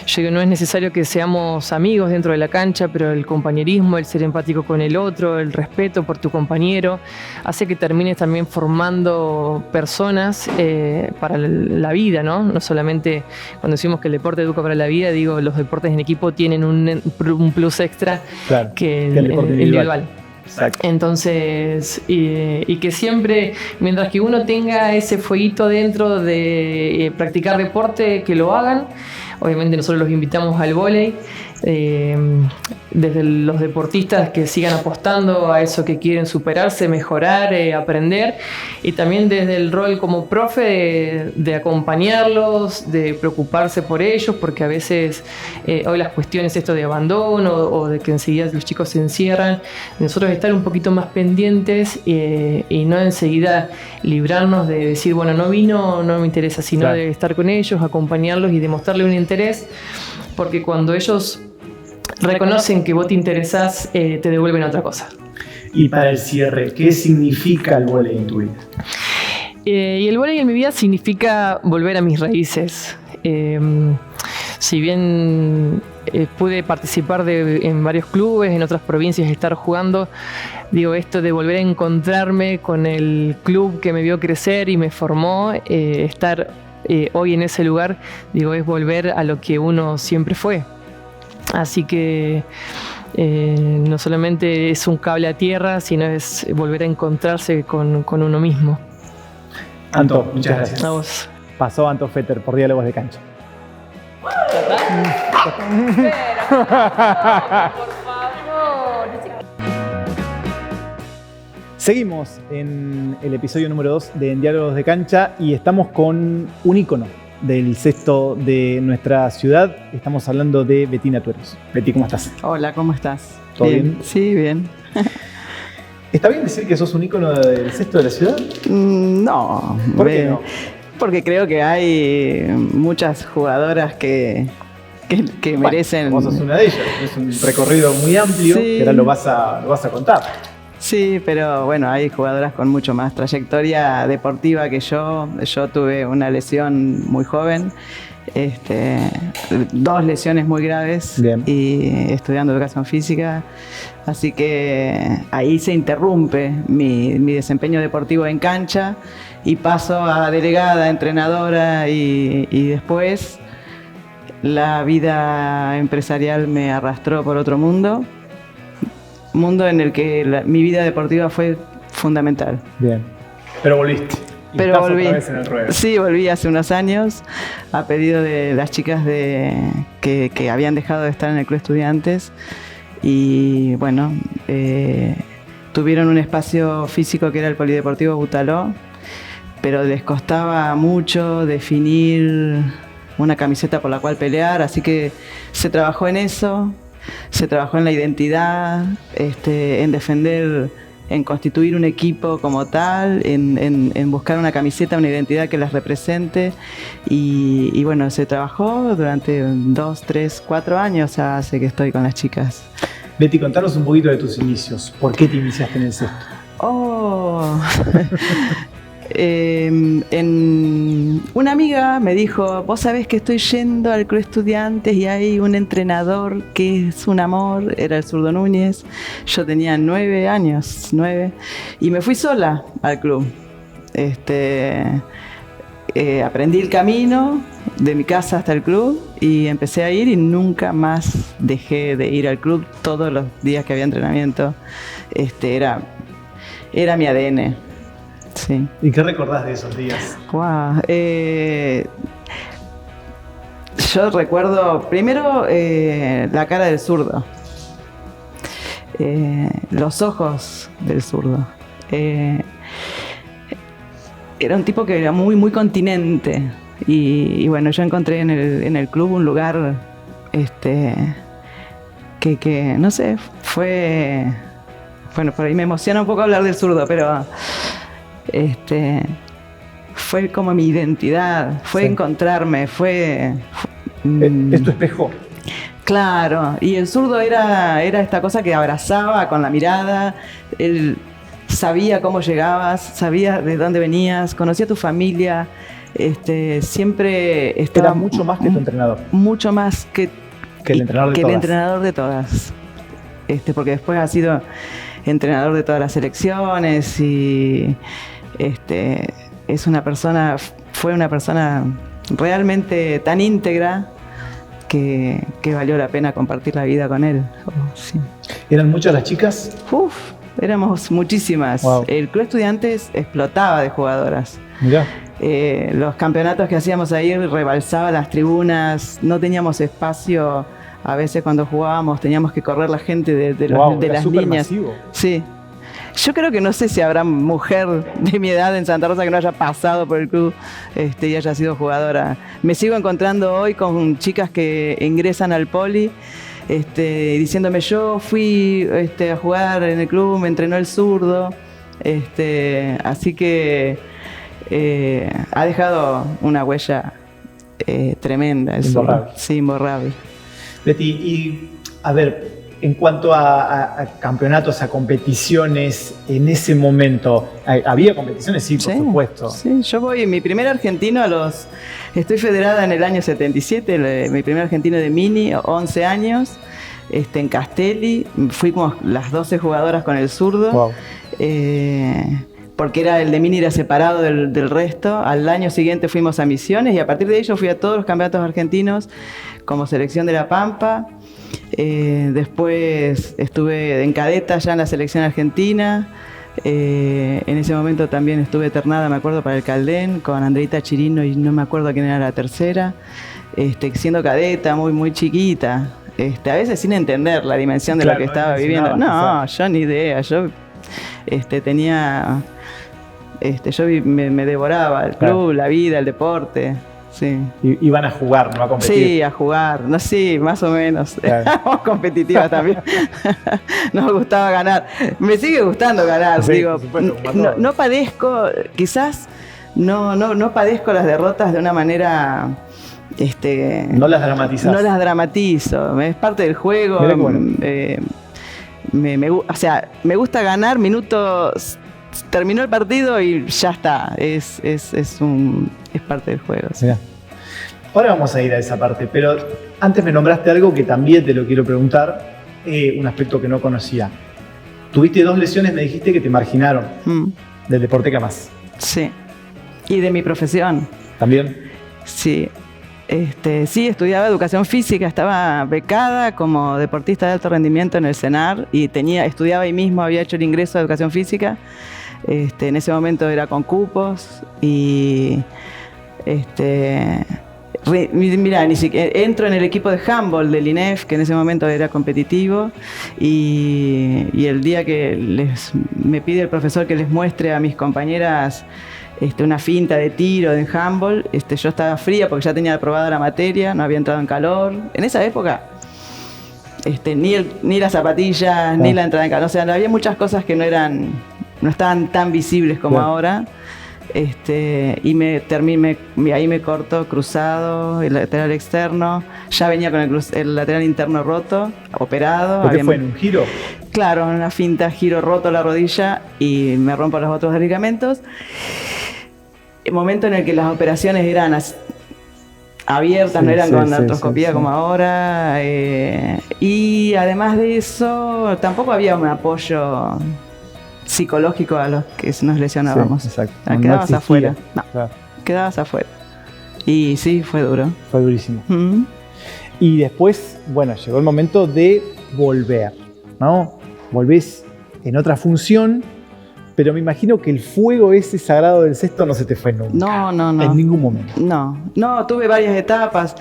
yo digo, no es necesario que seamos amigos dentro de la cancha, pero el compañerismo, el ser empático con el otro, el respeto por tu compañero, hace que termines también formando personas para la vida, ¿no? No solamente cuando decimos que el deporte educa para la vida, digo, los deportes en equipo tienen un plus extra que el deporte individual. Exacto. Entonces, y que siempre, mientras que uno tenga ese fueguito dentro de practicar deporte, que lo hagan, Obviamente nosotros los invitamos al vóley, desde los deportistas que sigan apostando a eso que quieren superarse, mejorar, aprender, y también desde el rol como profe de acompañarlos, de preocuparse por ellos, porque a veces hoy las cuestiones esto de abandono o de que enseguida los chicos se encierran, nosotros estar un poquito más pendientes y no enseguida librarnos de decir, bueno, no vino, no me interesa, sino claro, de estar con ellos, acompañarlos y demostrarle un interés, porque cuando ellos reconocen que vos te interesás, te devuelven otra cosa. Y para el cierre, ¿qué significa el vóley en tu vida? Y el vóley en mi vida significa volver a mis raíces. Si bien pude participar en varios clubes, en otras provincias, estar jugando, digo, esto de volver a encontrarme con el club que me vio crecer y me formó, estar hoy en ese lugar, digo, es volver a lo que uno siempre fue. Así que no solamente es un cable a tierra, sino es volver a encontrarse con uno mismo. Anto, muchas gracias. A vos. Pasó Anto Fetter por Diálogos de Cancha. Seguimos en el episodio número 2 de En Diálogos de Cancha y estamos con un ícono del cesto de nuestra ciudad. Estamos hablando de Betina Tueros. Beti, ¿cómo estás? Hola, ¿cómo estás? ¿Todo bien? Sí, bien. ¿Está bien decir que sos un ícono del cesto de la ciudad? No. ¿Por qué no? Porque creo que hay muchas jugadoras que merecen... Vos sos una de ellas. Es un recorrido muy amplio, Sí. que ahora lo vas a contar. Sí, pero bueno, hay jugadoras con mucho más trayectoria deportiva que yo. Yo tuve una lesión muy joven, 2 lesiones muy graves. Bien. Y estudiando educación física, así que ahí se interrumpe mi desempeño deportivo en cancha y paso a delegada, entrenadora y después la vida empresarial me arrastró por otro mundo en el que mi vida deportiva fue fundamental. Bien. Pero volviste. Y Pero estás volví. otra vez en el ruedo. Sí, volví hace unos años a pedido de las chicas que habían dejado de estar en el Club Estudiantes y bueno, tuvieron un espacio físico que era el Polideportivo Butaló, pero les costaba mucho definir una camiseta por la cual pelear, así que se trabajó en eso. Se trabajó en la identidad, en defender, en constituir un equipo como tal, en buscar una camiseta, una identidad que las represente. Y bueno, se trabajó durante 2, 3, 4 años hace que estoy con las chicas. Beti, contanos un poquito de tus inicios. ¿Por qué te iniciaste en el cesto? Una amiga me dijo, vos sabés que estoy yendo al Club Estudiantes y hay un entrenador que es un amor, era el Zurdo Núñez. Yo tenía 9 años, y me fui sola al club. Aprendí el camino de mi casa hasta el club y empecé a ir y nunca más dejé de ir al club. Todos los días que había entrenamiento, era mi ADN. Sí. ¿Y qué recordás de esos días? Wow. Yo recuerdo primero la cara del zurdo, los ojos del zurdo. Era un tipo que era muy, muy continente y bueno, yo encontré en el club un lugar que no sé, fue... Bueno, por ahí me emociona un poco hablar del zurdo, pero... fue como mi identidad, fue Sí. encontrarme, ¿Es tu espejo? Claro, y el zurdo era esta cosa que abrazaba con la mirada, él sabía cómo llegabas, sabía de dónde venías, conocía a tu familia, siempre estaba... Era mucho más que tu entrenador. Mucho más que el entrenador de que todas. el entrenador de todas. Porque después ha sido entrenador de todas las selecciones y fue una persona realmente tan íntegra que valió la pena compartir la vida con él. Sí. ¿Eran muchas las chicas? Uf, éramos muchísimas. Wow. El Club Estudiantes explotaba de jugadoras. Mirá. Los campeonatos que hacíamos ahí rebalsaban las tribunas, no teníamos espacio. A veces cuando jugábamos teníamos que correr la gente de las líneas. Masivo. Sí. Yo creo que no sé si habrá mujer de mi edad en Santa Rosa que no haya pasado por el club y haya sido jugadora. Me sigo encontrando hoy con chicas que ingresan al poli diciéndome: yo fui a jugar en el club, me entrenó el zurdo. Así que ha dejado una huella tremenda. Imborrable. Sí, imborrable. Betty, y a ver, en cuanto a campeonatos, a competiciones, en ese momento, ¿había competiciones? Sí, por supuesto. Sí, yo voy, mi primer argentino estoy federada en el año 77, mi primer argentino de mini, 11 años, en Castelli, fuimos las 12 jugadoras con el zurdo. Wow. Porque el de mini era separado del resto. Al año siguiente fuimos a Misiones y a partir de ello fui a todos los campeonatos argentinos como selección de La Pampa. Después estuve en cadeta ya en la selección argentina. En ese momento también estuve ternada, me acuerdo, para el Caldén con Andreita Chirino y no me acuerdo quién era la tercera. Siendo cadeta, muy, muy chiquita. A veces sin entender la dimensión de lo que estaba viviendo. No, yo ni idea. Yo tenía... me devoraba el club, la vida, el deporte. Sí. Iban a jugar, no a competir. Sí, a jugar. No, sí, más o menos. Claro. Éramos competitivas también. Nos gustaba ganar. Me sigue gustando ganar. Sí, digo, por supuesto, no padezco, quizás no padezco las derrotas de una manera... no las dramatizas. No las dramatizo. Es parte del juego. Bueno. O sea, me gusta ganar minutos. Terminó el partido y ya está. Es parte del juego. Sí. Mirá. Ahora vamos a ir a esa parte, pero antes me nombraste algo que también te lo quiero preguntar, un aspecto que no conocía. Tuviste 2 lesiones, me dijiste, que te marginaron del deporte que amás. Sí. Y de mi profesión. ¿También? Sí. Sí, estudiaba educación física, estaba becada como deportista de alto rendimiento en el CENAR y estudiaba ahí mismo, había hecho el ingreso a educación física. En ese momento era con cupos y mira, ni siquiera entro en el equipo de handball del INEF, que en ese momento era competitivo, y el día que me pide el profesor que les muestre a mis compañeras una finta de tiro en handball, yo estaba fría porque ya tenía aprobada la materia, no había entrado en calor. En esa época ni las zapatillas, ni la entrada en calor, o sea, había muchas cosas que no estaban tan visibles como ahora. Y ahí me cortó cruzado, el lateral externo, ya venía con el lateral interno roto, operado. ¿Por qué fue en un giro? Claro, en una finta, giro roto la rodilla y me rompo los otros ligamentos. El momento en el que las operaciones eran abiertas, no eran con artroscopía como ahora. Y además de eso, tampoco había un apoyo psicológico a los que nos lesionábamos. Sí, exacto. Quedabas afuera. No, claro. Quedabas afuera. Y sí, fue duro. Fue durísimo. Y después, bueno, llegó el momento de volver, ¿no? Volvés en otra función, pero me imagino que el fuego ese sagrado del cesto no se te fue nunca. No. En ningún momento. No, tuve varias etapas.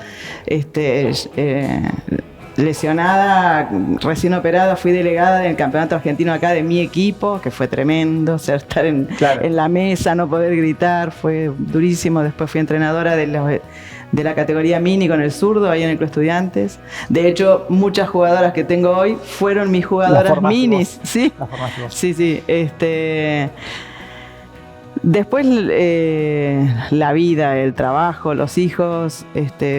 Lesionada, recién operada, fui delegada del campeonato argentino acá de mi equipo, que fue tremendo, o sea, estar en la mesa, no poder gritar, fue durísimo. Después fui entrenadora de la categoría mini con el zurdo, ahí en el Club Estudiantes. De hecho, muchas jugadoras que tengo hoy fueron mis jugadoras minis. ¿Sí? Sí. Después la vida, el trabajo, los hijos,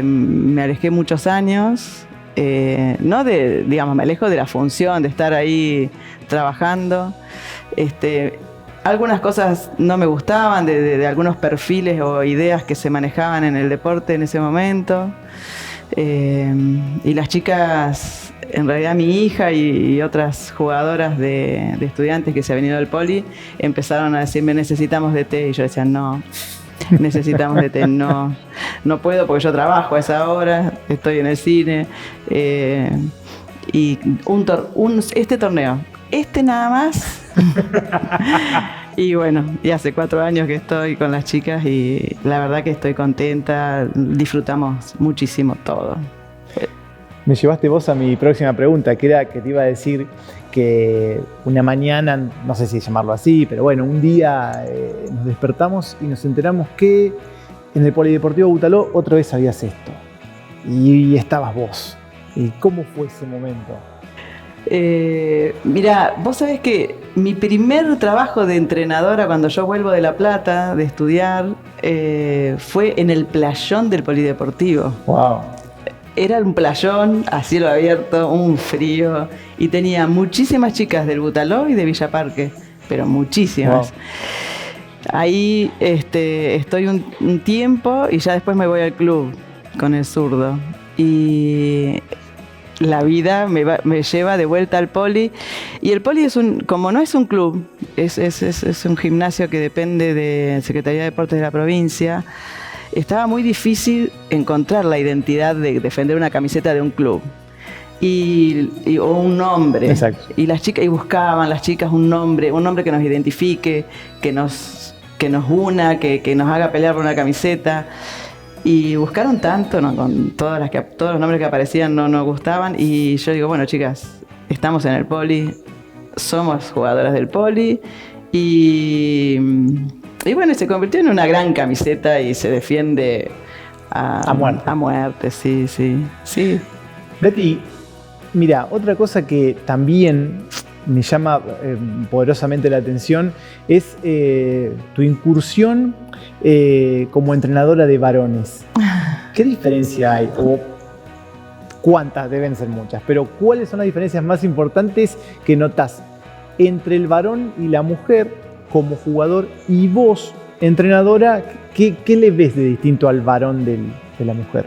me alejé muchos años. Me alejo de la función, de estar ahí trabajando. Algunas cosas no me gustaban de algunos perfiles o ideas que se manejaban en el deporte en ese momento. Y las chicas, en realidad mi hija y otras jugadoras de estudiantes que se han venido del poli, empezaron a decirme: necesitamos DT. Y yo decía: no. Necesitamos DT, no puedo porque yo trabajo a esa hora, estoy en el cine. Y este torneo, nada más, Y bueno, y hace 4 años que estoy con las chicas y la verdad que estoy contenta, disfrutamos muchísimo todo. Me llevaste vos a mi próxima pregunta, que era que te iba a decir que una mañana, no sé si llamarlo así, pero bueno, un día nos despertamos y nos enteramos que en el Polideportivo Butaló otra vez habías esto. Y estabas vos. ¿Y cómo fue ese momento? Mira, vos sabés que mi primer trabajo de entrenadora cuando yo vuelvo de La Plata de estudiar fue en el playón del Polideportivo. Wow. Era un playón a cielo abierto, un frío, y tenía muchísimas chicas del Butaló y de Villa Parque, pero muchísimas. Wow. Ahí estoy un tiempo y ya después me voy al club con el zurdo. Y la vida me lleva de vuelta al Poli. Y el Poli como no es un club, es un gimnasio que depende de Secretaría de Deportes de la provincia. Estaba muy difícil encontrar la identidad de defender una camiseta de un club o un nombre. Exacto. Y buscaban las chicas un nombre que nos identifique, que nos una, que nos haga pelear por una camiseta. Y buscaron tanto, ¿no? Con todos los nombres que aparecían no nos gustaban. Y yo digo, bueno, chicas, estamos en el Poli, somos jugadoras del Poli. Y bueno, se convirtió en una gran camiseta y se defiende a muerte. A muerte, sí. Betty, mira, otra cosa que también me llama poderosamente la atención es tu incursión como entrenadora de varones. ¿Qué diferencia hay? O cuántas, deben ser muchas, pero ¿cuáles son las diferencias más importantes que notás entre el varón y la mujer como jugador y vos, entrenadora? ¿Qué le ves de distinto al varón de la mujer?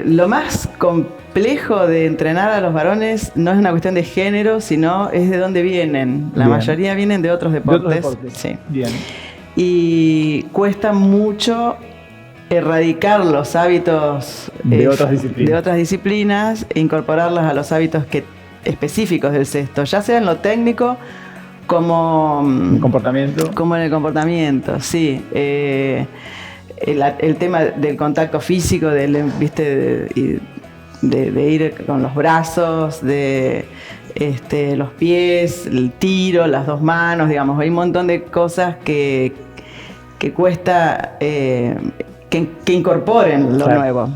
Lo más complejo de entrenar a los varones no es una cuestión de género, sino es de dónde vienen. La mayoría vienen de otros deportes. De otros deportes. Sí. Bien. Y cuesta mucho erradicar los hábitos de otras disciplinas e incorporarlos a los hábitos específicos del cesto, ya sea en lo técnico como en comportamiento. Como en el comportamiento, sí. El tema del contacto físico, ¿viste? De ir con los brazos, de los pies, el tiro, las 2 manos, digamos. Hay un montón de cosas que cuesta que incorporen lo nuevo.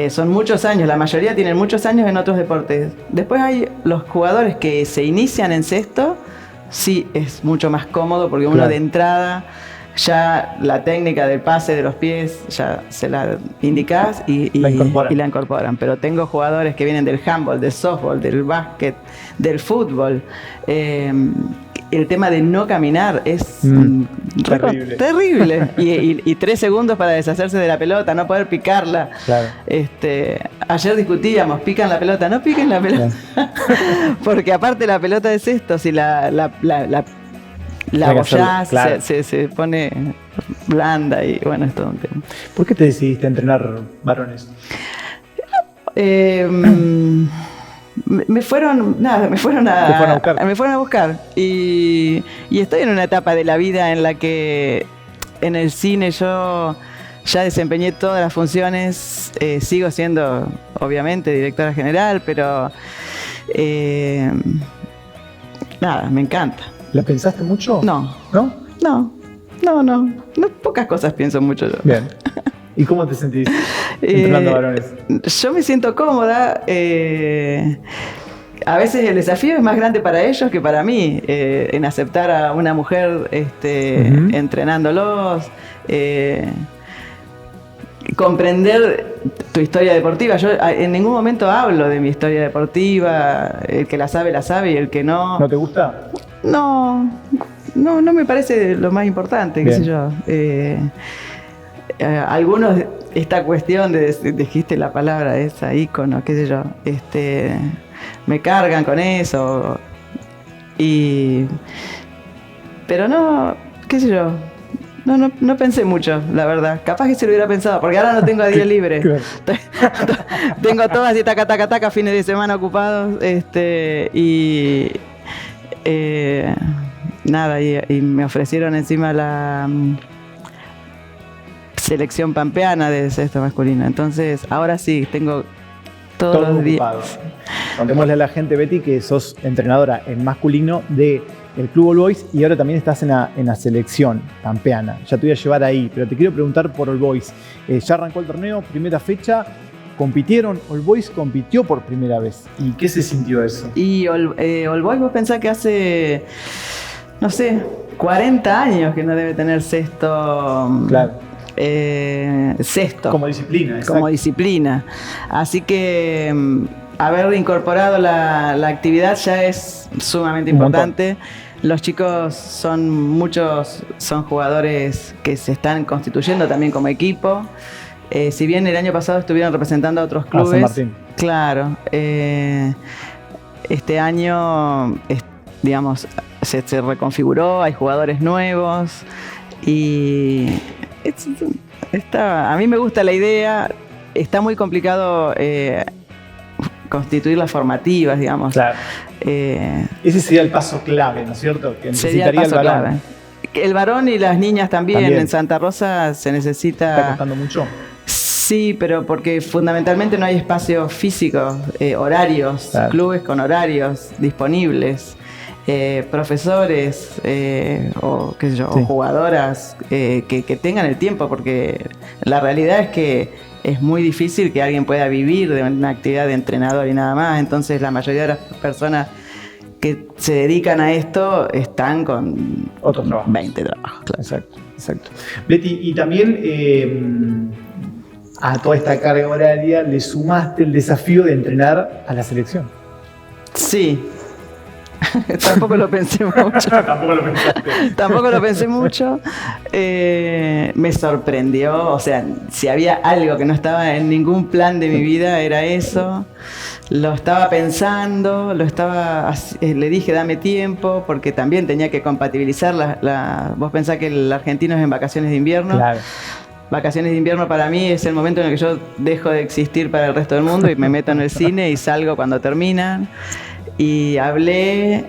Son muchos años, la mayoría tienen muchos años en otros deportes. Después hay los jugadores que se inician en cesto, sí es mucho más cómodo porque uno de entrada ya la técnica del pase de los pies ya se la indicás y la incorporan. Pero tengo jugadores que vienen del handball, del softball, del básquet, del fútbol. El tema de no caminar es terrible. Y 3 segundos para deshacerse de la pelota, no poder picarla. Claro. Ayer discutíamos, pican la pelota, no piquen la pelota. Claro. Porque aparte la pelota es esto, si la bollás, claro, se pone blanda y bueno, es todo un tema. ¿Por qué te decidiste a entrenar varones? Me fueron a buscar y estoy en una etapa de la vida en la que en el cine yo ya desempeñé todas las funciones, sigo siendo obviamente directora general, pero me encanta. ¿La pensaste mucho? No. ¿No? No, pocas cosas pienso mucho yo. Bien. ¿Y cómo te sentís entrenando varones? Yo me siento cómoda. A veces el desafío es más grande para ellos que para mí, en aceptar a una mujer entrenándolos, comprender tu historia deportiva. Yo en ningún momento hablo de mi historia deportiva. El que la sabe y el que no... ¿No te gusta? No me parece lo más importante, qué sé yo. Algunos, esta cuestión dijiste la palabra esa, ícono, qué sé yo, me cargan con eso, pero no, qué sé yo, No pensé mucho, la verdad. Capaz que se lo hubiera pensado, porque ahora no tengo día libre. Claro. Tengo todos así, taca, fines de semana ocupados. Nada, y me ofrecieron encima la selección pampeana de cesto masculino. Entonces, ahora sí, tengo todos los días. Ocupados. Contémosle a la gente, Betty, que sos entrenadora en masculino del Club All Boys y ahora también estás en la selección pampeana. Ya te voy a llevar ahí, pero te quiero preguntar por All Boys. Ya arrancó el torneo, primera fecha, compitieron, All Boys compitió por primera vez. ¿Y qué se sintió eso? Y All Boys, vos pensás que hace, no sé, 40 años que no debe tener cesto. Claro. Cesto. Como disciplina. Como disciplina. Así que haber incorporado la actividad ya es sumamente importante. Los chicos muchos son jugadores que se están constituyendo también como equipo. Si bien el año pasado estuvieron representando a otros clubes. San Martín. Claro. Este año, digamos, se reconfiguró, hay jugadores nuevos y a mí me gusta la idea. Está muy complicado constituir las formativas, digamos. Claro. Ese sería el paso clave, ¿no es cierto? Que necesitaría el varón. Clave. El varón y las niñas también. En Santa Rosa se necesita. ¿Está costando mucho? Sí, pero porque fundamentalmente no hay espacios físicos, horarios, claro. Clubes con horarios disponibles. Profesores o qué sé yo, sí. O jugadoras que tengan el tiempo, porque la realidad es que es muy difícil que alguien pueda vivir de una actividad de entrenador y nada más. Entonces la mayoría de las personas que se dedican a esto están con otros trabajos. 20 trabajos. Claro. Exacto. Betty, y también a toda esta carga horaria le sumaste el desafío de entrenar a la selección. Sí. Tampoco lo pensé mucho. Tampoco lo pensé mucho. Me sorprendió. O sea, si había algo que no estaba en ningún plan de mi vida, era eso. Lo estaba pensando, le dije dame tiempo, porque también tenía que compatibilizar vos pensás que el argentino es en vacaciones de invierno. Claro. Vacaciones de invierno para mí es el momento en el que yo dejo de existir para el resto del mundo y me meto en el cine y salgo cuando terminan. Y hablé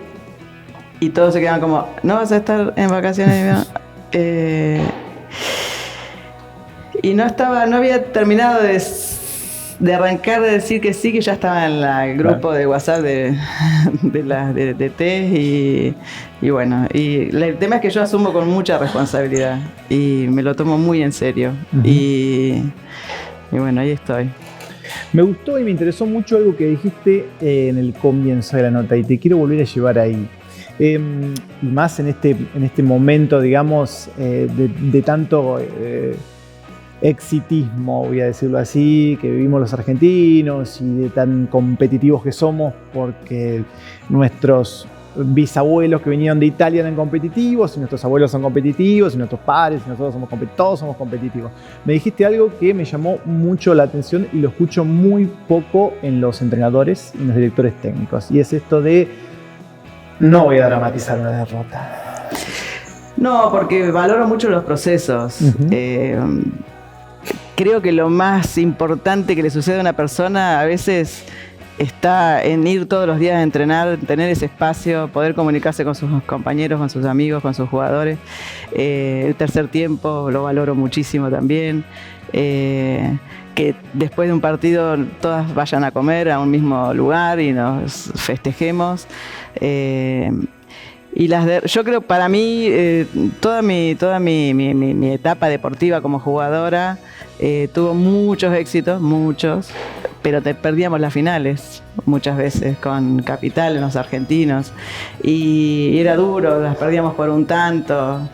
y todos se quedaban como, ¿no vas a estar en vacaciones de invierno? Y no había terminado de arrancar de decir que sí, que ya estaba en el grupo de WhatsApp de TES y bueno, y el tema es que yo asumo con mucha responsabilidad y me lo tomo muy en serio. Uh-huh. Y bueno, ahí estoy. Me gustó y me interesó mucho algo que dijiste en el comienzo de la nota y te quiero volver a llevar ahí. Y más en este momento, digamos, de tanto exitismo, voy a decirlo así, que vivimos los argentinos y de tan competitivos que somos porque nuestros bisabuelos que vinieron de Italia eran competitivos y nuestros abuelos son competitivos y nuestros padres y nosotros todos somos competitivos. Me dijiste algo que me llamó mucho la atención y lo escucho muy poco en los entrenadores y en los directores técnicos, y es esto de no voy a dramatizar una derrota. No, porque valoro mucho los procesos. Uh-huh. Creo que lo más importante que le sucede a una persona a veces está en ir todos los días a entrenar, tener ese espacio, poder comunicarse con sus compañeros, con sus amigos, con sus jugadores. El tercer tiempo lo valoro muchísimo también. Que después de un partido todas vayan a comer a un mismo lugar y nos festejemos. Yo creo, para mí, toda mi etapa deportiva como jugadora tuvo muchos éxitos, pero perdíamos las finales muchas veces con Capital, los argentinos, y era duro, las perdíamos por un tanto,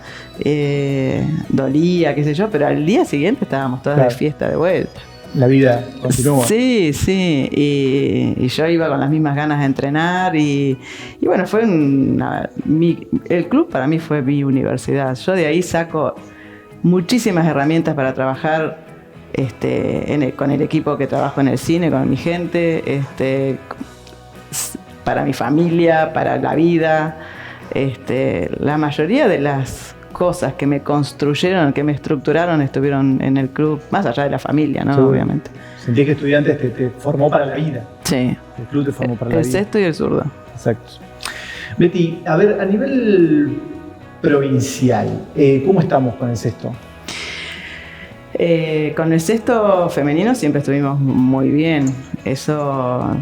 dolía, qué sé yo, pero al día siguiente estábamos todas de fiesta de vuelta. La vida continúa. Sí, y yo iba con las mismas ganas de entrenar y bueno, el club para mí fue mi universidad. Yo de ahí saco muchísimas herramientas para trabajar con el equipo que trabajo en el cine, con mi gente, para mi familia, para la vida. La mayoría de las cosas que me construyeron, que me estructuraron, estuvieron en el club, más allá de la familia, ¿no? Seguro. Obviamente. Sentí que Estudiantes te formó para la vida. Sí. El club te formó para la El vida. cesto y el zurdo. Exacto. Betty, a ver, a nivel provincial, ¿cómo estamos con el cesto? Con el cesto femenino siempre estuvimos muy bien. Eso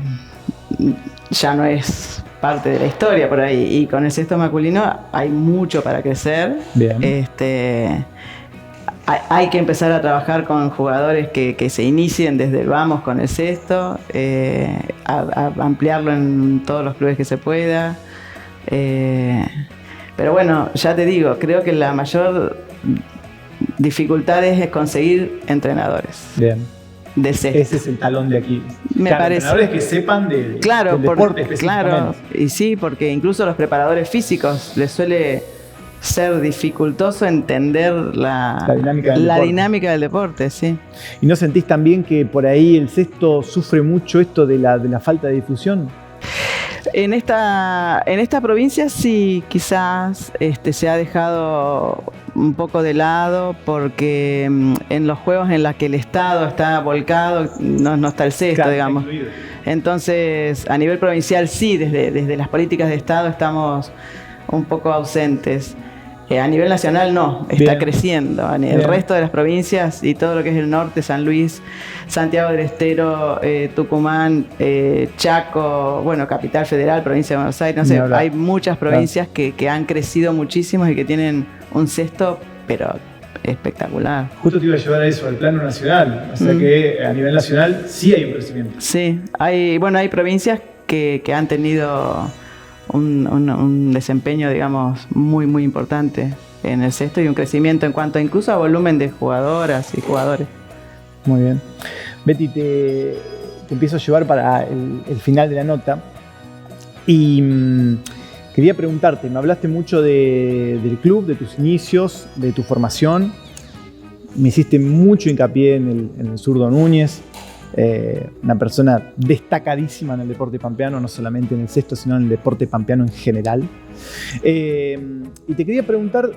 ya no es parte de la historia por ahí. Y con el cesto masculino hay mucho para crecer. Bien. Hay que empezar a trabajar con jugadores que se inicien desde el vamos con el cesto, a ampliarlo en todos los clubes que se pueda. Pero bueno, ya te digo, creo que la mayor dificultad es conseguir entrenadores Bien. de cesto. Ese es el talón de Aquiles. Me Claro, parece. entrenadores que sepan del deporte específicamente. Claro, y sí, porque incluso a los preparadores físicos les suele ser dificultoso entender la dinámica del deporte, sí. ¿Y no sentís también que por ahí el cesto sufre mucho esto de la falta de difusión? En esta provincia sí, quizás se ha dejado un poco de lado porque en los juegos en los que el Estado está volcado no está el cesto, Claro, digamos. está incluido. Entonces, a nivel provincial sí, desde las políticas de Estado estamos un poco ausentes. A nivel nacional no, está Bien. creciendo. El Bien. resto de las provincias y todo lo que es el norte, San Luis, Santiago del Estero, Tucumán, Chaco, bueno, Capital Federal, provincia de Buenos Aires, no Ni sé, hablar. hay muchas provincias que han crecido muchísimo y que tienen un cesto, pero espectacular. Justo te iba a llevar a eso, al plano nacional. O sea que a nivel nacional sí hay un crecimiento. Sí, hay provincias que han tenido un desempeño, digamos, muy, muy importante en el cesto y un crecimiento en cuanto incluso a volumen de jugadoras y jugadores. Muy bien. Betty, te empiezo a llevar para el final de la nota. Y quería preguntarte, me hablaste mucho del club, de tus inicios, de tu formación. Me hiciste mucho hincapié en el zurdo Núñez. Una persona destacadísima en el deporte pampeano, no solamente en el cesto, sino en el deporte pampeano en general. Y te quería preguntar,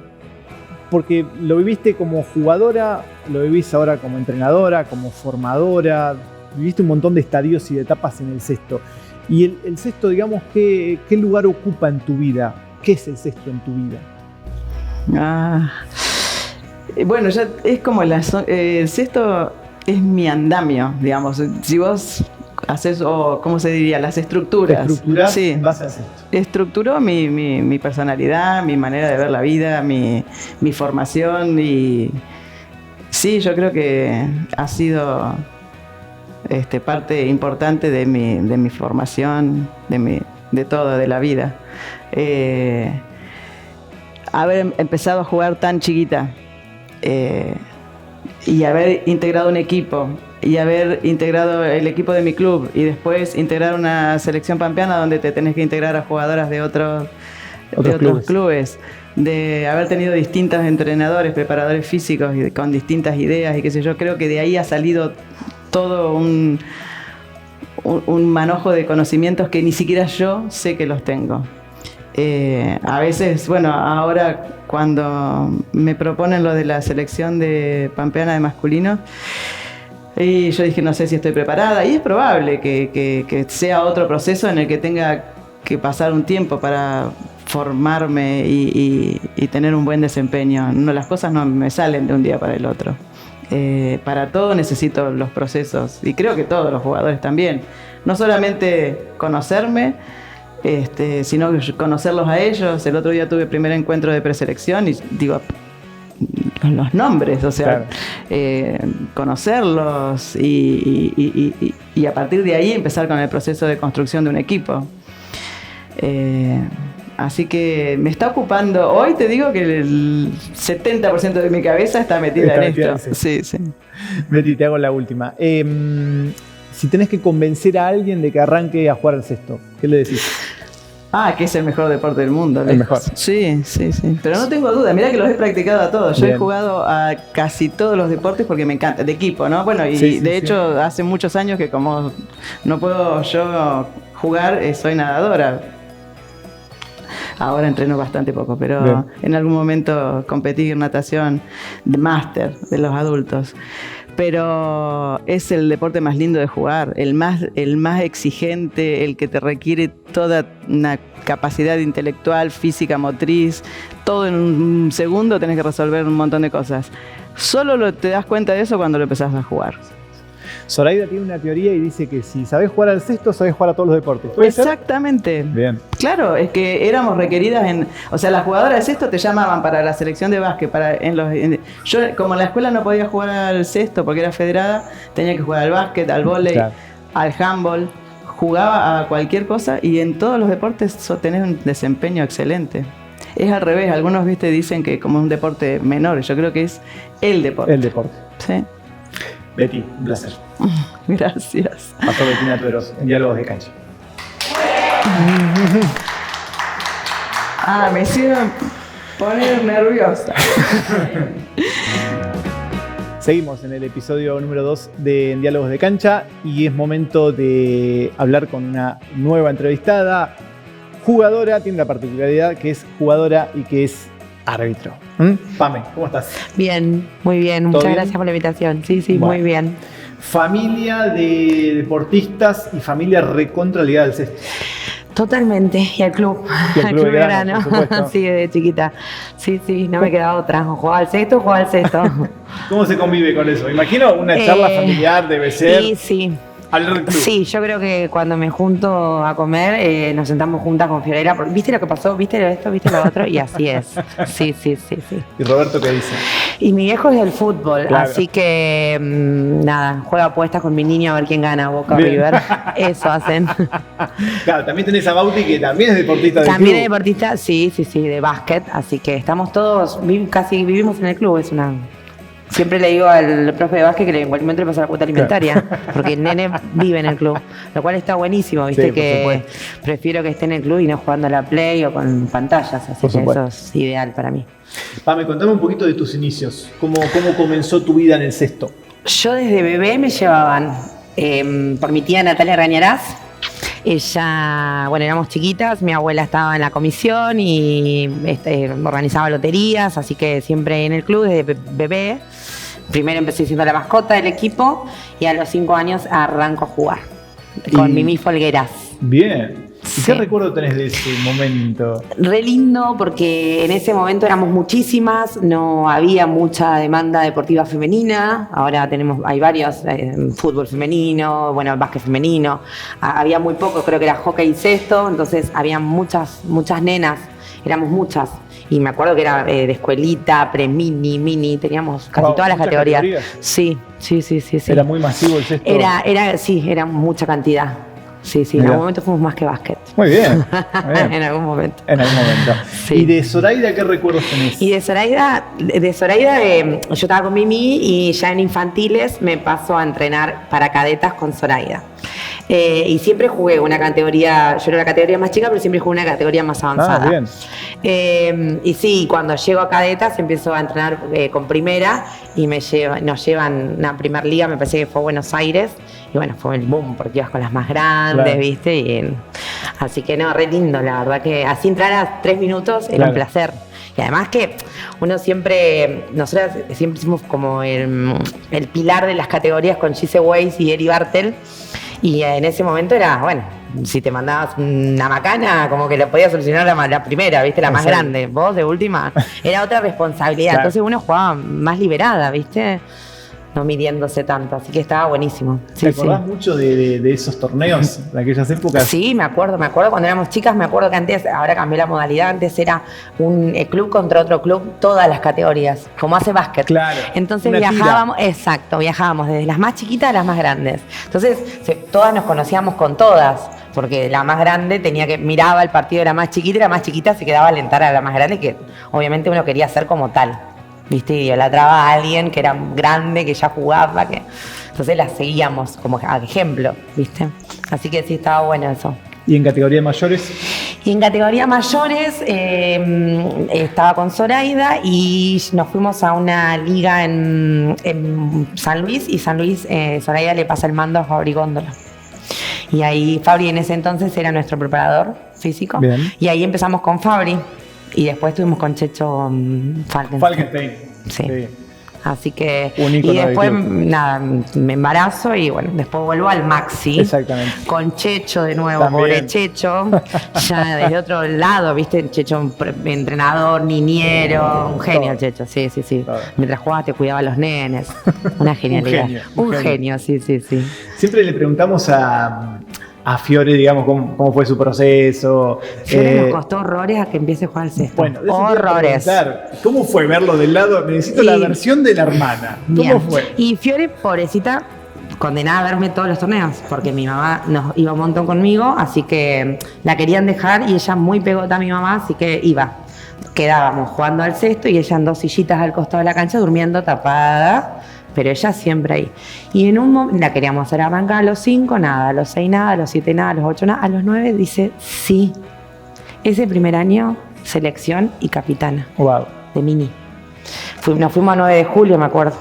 porque lo viviste como jugadora, lo vivís ahora como entrenadora, como formadora, viviste un montón de estadios y de etapas en el cesto. Y el cesto, digamos, ¿qué lugar ocupa en tu vida? ¿Qué es el cesto en tu vida? Bueno, ya es como el cesto es mi andamio, digamos. Si vos haces, ¿cómo se diría? Las estructuras. ¿Te estructurás Sí. en base al cesto? Estructuró mi personalidad, mi manera de ver la vida, mi formación y sí, yo creo que ha sido parte importante de mi formación, de todo, de la vida. Haber empezado a jugar tan chiquita y haber integrado un equipo y haber integrado el equipo de mi club y después integrar una selección pampeana donde te tenés que integrar a jugadoras de otros clubes, de haber tenido distintos entrenadores, preparadores físicos y con distintas ideas y qué sé yo, creo que de ahí ha salido todo un manojo de conocimientos que ni siquiera yo sé que los tengo. A veces, bueno, ahora cuando me proponen lo de la selección de pampeana de masculino, y yo dije, no sé si estoy preparada, y es probable que sea otro proceso en el que tenga que pasar un tiempo para formarme y tener un buen desempeño. No, las cosas no me salen de un día para el otro. Para todo necesito los procesos, y creo que todos los jugadores también. No solamente conocerme, sino conocerlos a ellos. El otro día tuve el primer encuentro de preselección y digo, con los nombres, o sea, claro. Conocerlos y a partir de ahí empezar con el proceso de construcción de un equipo. Así que me está ocupando, hoy te digo que el 70% de mi cabeza está metida en esto. Sí. Betty, te hago la última. Si tenés que convencer a alguien de que arranque a jugar al cesto, ¿qué le decís? Que es el mejor deporte del mundo. El mejor. Sí. Pero no tengo duda, mirá que los he practicado a todos. Yo Bien. he jugado a casi todos los deportes porque me encanta, de equipo, ¿no? Bueno, y Sí, de hecho hace muchos años que como no puedo yo jugar, soy nadadora. Ahora entreno bastante poco, pero Bien. en algún momento competí en natación de máster de los adultos. Pero es el deporte más lindo de jugar, el más exigente, el que te requiere toda una capacidad intelectual, física, motriz, todo en un segundo tenés que resolver un montón de cosas. Solo te das cuenta de eso cuando lo empezás a jugar. Zoraida tiene una teoría y dice que si sabés jugar al cesto, sabés jugar a todos los deportes. ¿Puede ser? Exactamente. Bien. Claro, es que éramos requeridas o sea, las jugadoras de cesto te llamaban para la selección de básquet, yo como en la escuela no podía jugar al cesto porque era federada, tenía que jugar al básquet, al vóley, Claro. al handball, jugaba a cualquier cosa y en todos los deportes tenés un desempeño excelente. Es al revés, algunos dicen que como es un deporte menor, yo creo que es el deporte. El deporte. Sí. Betty, un placer. Gracias. Pasó Bettina Tueros en Diálogos de Cancha. Me hicieron poner nerviosa. Seguimos en el episodio número 2 de Diálogos de Cancha y es momento de hablar con una nueva entrevistada. Jugadora, tiene la particularidad que es jugadora y que es árbitro. Pame, ¿cómo estás? Bien, muy bien. ¿Todo Muchas bien? gracias por la invitación. Sí, Bueno. muy bien. Familia de deportistas y familia recontra ligada al cesto. Totalmente. Y al club. Y al al club de club de verano, por supuesto. Sí, de chiquita. Sí, no me quedaba otra. O jugaba al sexto, jugaba al sexto. ¿Cómo se convive con eso? Imagino una charla familiar debe ser. Sí. Hablar del club. Sí, yo creo que cuando me junto a comer, nos sentamos juntas con Fiorella. ¿Viste lo que pasó? ¿Viste esto? ¿Viste lo otro? Y así es. Sí. ¿Y Roberto qué dice? Y mi viejo es del fútbol, Claro. así que nada, juega apuestas con mi niño a ver quién gana, Boca o Bien. River. Eso hacen. Claro, también tenés a Bauti que también es deportista del También club. es deportista, sí, de básquet, así que estamos todos, casi vivimos en el club, es una... Siempre le digo al profe de básquet que en cualquier momento le pasa la cuota alimentaria, porque el nene vive en el club, lo cual está buenísimo, viste, Sí, por que supuesto. prefiero que esté en el club y no jugando a la Play o con pantallas, así Por que supuesto. eso es ideal para mí. Pame, contame un poquito de tus inicios. ¿Cómo comenzó tu vida en el cesto? Yo desde bebé me llevaban por mi tía Natalia Rañarás. Ella, bueno, éramos chiquitas, mi abuela estaba en la comisión y organizaba loterías, así que siempre en el club desde bebé. Primero empecé siendo la mascota del equipo y a los 5 años arranco a jugar con Mimi Folgueras. Bien. ¿Y Sí. qué recuerdo tenés de ese momento? Re lindo porque en ese momento éramos muchísimas, no había mucha demanda deportiva femenina, ahora hay varios, fútbol femenino, bueno, básquet femenino, había muy poco, creo que era hockey y cesto, entonces había muchas nenas, éramos muchas. Y me acuerdo que era de escuelita, pre-mini, teníamos casi Wow, todas las muchas categorías. categorías. Sí. Era muy masivo el cesto. Era mucha cantidad. Sí, en Mirá. algún momento fuimos más que básquet. Muy bien. Muy bien. En algún momento. En algún momento. Sí. ¿Y de Zoraida qué recuerdos tenés? Y de Zoraida, yo estaba con Mimi y ya en infantiles me paso a entrenar para cadetas con Zoraida. Y siempre jugué una categoría, yo era la categoría más chica, pero siempre jugué una categoría más avanzada. Bien. Y sí, cuando llego a cadetas empiezo a entrenar con primera y nos llevan a primer liga, me parece que fue a Buenos Aires. Y bueno, fue el boom porque ibas con las más grandes, Claro. ¿viste? Así que no, re lindo, la verdad que así entrar a 3 minutos era Claro. un placer. Y además que nosotros siempre hicimos como el pilar de las categorías con Gise Weiss y Eri Bartel. Y en ese momento era, bueno, si te mandabas una macana, como que lo podías solucionar la primera, ¿viste? La más Exacto. grande. Vos, de última, era otra responsabilidad. Claro. Entonces uno jugaba más liberada, ¿viste? No midiéndose tanto. Así que estaba buenísimo. ¿Te acordás mucho de esos torneos de aquellas épocas? Sí, me acuerdo cuando éramos chicas, me acuerdo que antes, ahora cambió la modalidad, antes era un club contra otro club, todas las categorías, como hace básquet. Claro, Entonces una tira. viajábamos desde las más chiquitas a las más grandes. Entonces, todas nos conocíamos con todas, porque la más grande miraba el partido de la más chiquita y la más chiquita se quedaba a alentar a la más grande, que obviamente uno quería ser como tal. ¿Viste? Idolatraba a alguien que era grande, que ya jugaba, entonces la seguíamos como ejemplo, ¿viste? Así que sí, estaba bueno eso. ¿Y en categoría mayores? Y en categoría mayores estaba con Zoraida y nos fuimos a una liga en San Luis y San Luis, Zoraida le pasa el mando a Fabri Góndola. Y ahí Fabri en ese entonces era nuestro preparador físico. Bien. Y ahí empezamos con Fabri y después estuvimos con Checho Falkenstein. Sí. Sí. Así que, Un y ícono del después, club. nada, me embarazo y bueno, después vuelvo al Maxi. Exactamente. Con Checho de nuevo, También. pobre Checho, ya desde otro lado, ¿viste? Checho, entrenador, niñero, un genio el Checho, sí. Todo. Mientras jugabas te cuidaba a los nenes, una genialidad. Un genio. genio, sí. Siempre le preguntamos a Fiore, digamos, cómo fue su proceso. Fiore nos costó horrores a que empiece a jugar al cesto. Bueno, de eso te iba a horrores. preguntar. ¿Cómo fue verlo del lado? Necesito la Y- versión de la hermana. ¿Cómo Bien. fue? Y Fiore, pobrecita, condenada a verme todos los torneos, porque mi mamá nos iba un montón conmigo, así que la querían dejar y ella muy pegota a mi mamá, así que iba. Quedábamos jugando al cesto y ella en 2 sillitas al costado de la cancha durmiendo tapada, pero ella siempre ahí. Y en un momento la queríamos hacer arrancar a los 5, nada, a los 6 nada, a los 7 nada, a los 8 nada, a los 9 dice sí. Ese primer año, selección y capitana Wow. de mini. Nos fuimos a 9 de julio, me acuerdo.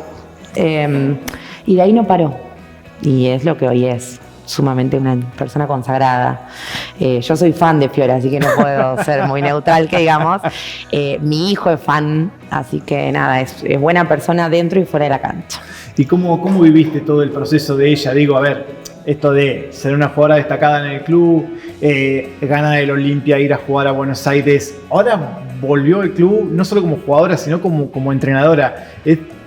Y de ahí no paró. Y es lo que hoy es, sumamente una persona consagrada. Yo soy fan de Fiore, así que no puedo ser muy neutral, que digamos. Mi hijo es fan, así que nada, es buena persona dentro y fuera de la cancha. ¿Y cómo viviste todo el proceso de ella? Digo, a ver, esto de ser una jugadora destacada en el club, ganar el Olimpia, ir a jugar a Buenos Aires. Ahora volvió al club, no solo como jugadora, sino como entrenadora.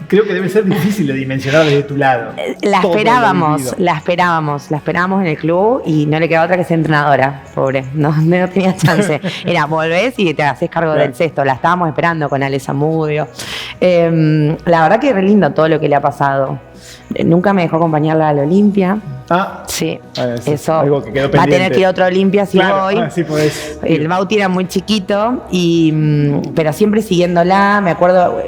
Creo que debe ser difícil de dimensionar desde tu lado. La Todo lo esperábamos vivido. en el club y no le quedaba otra que ser entrenadora, pobre, no tenía chance. Era, volvés y te haces cargo Claro. del cesto, la estábamos esperando con Ale Zamudio. La verdad que es re lindo todo lo que le ha pasado. Nunca me dejó acompañarla a la Olimpia. Ah, Sí, bueno, eso algo que quedó va a tener pendiente. que ir a otra Olimpia si claro, voy. sí podés. El Bauti era muy chiquito, pero siempre siguiéndola. Me acuerdo,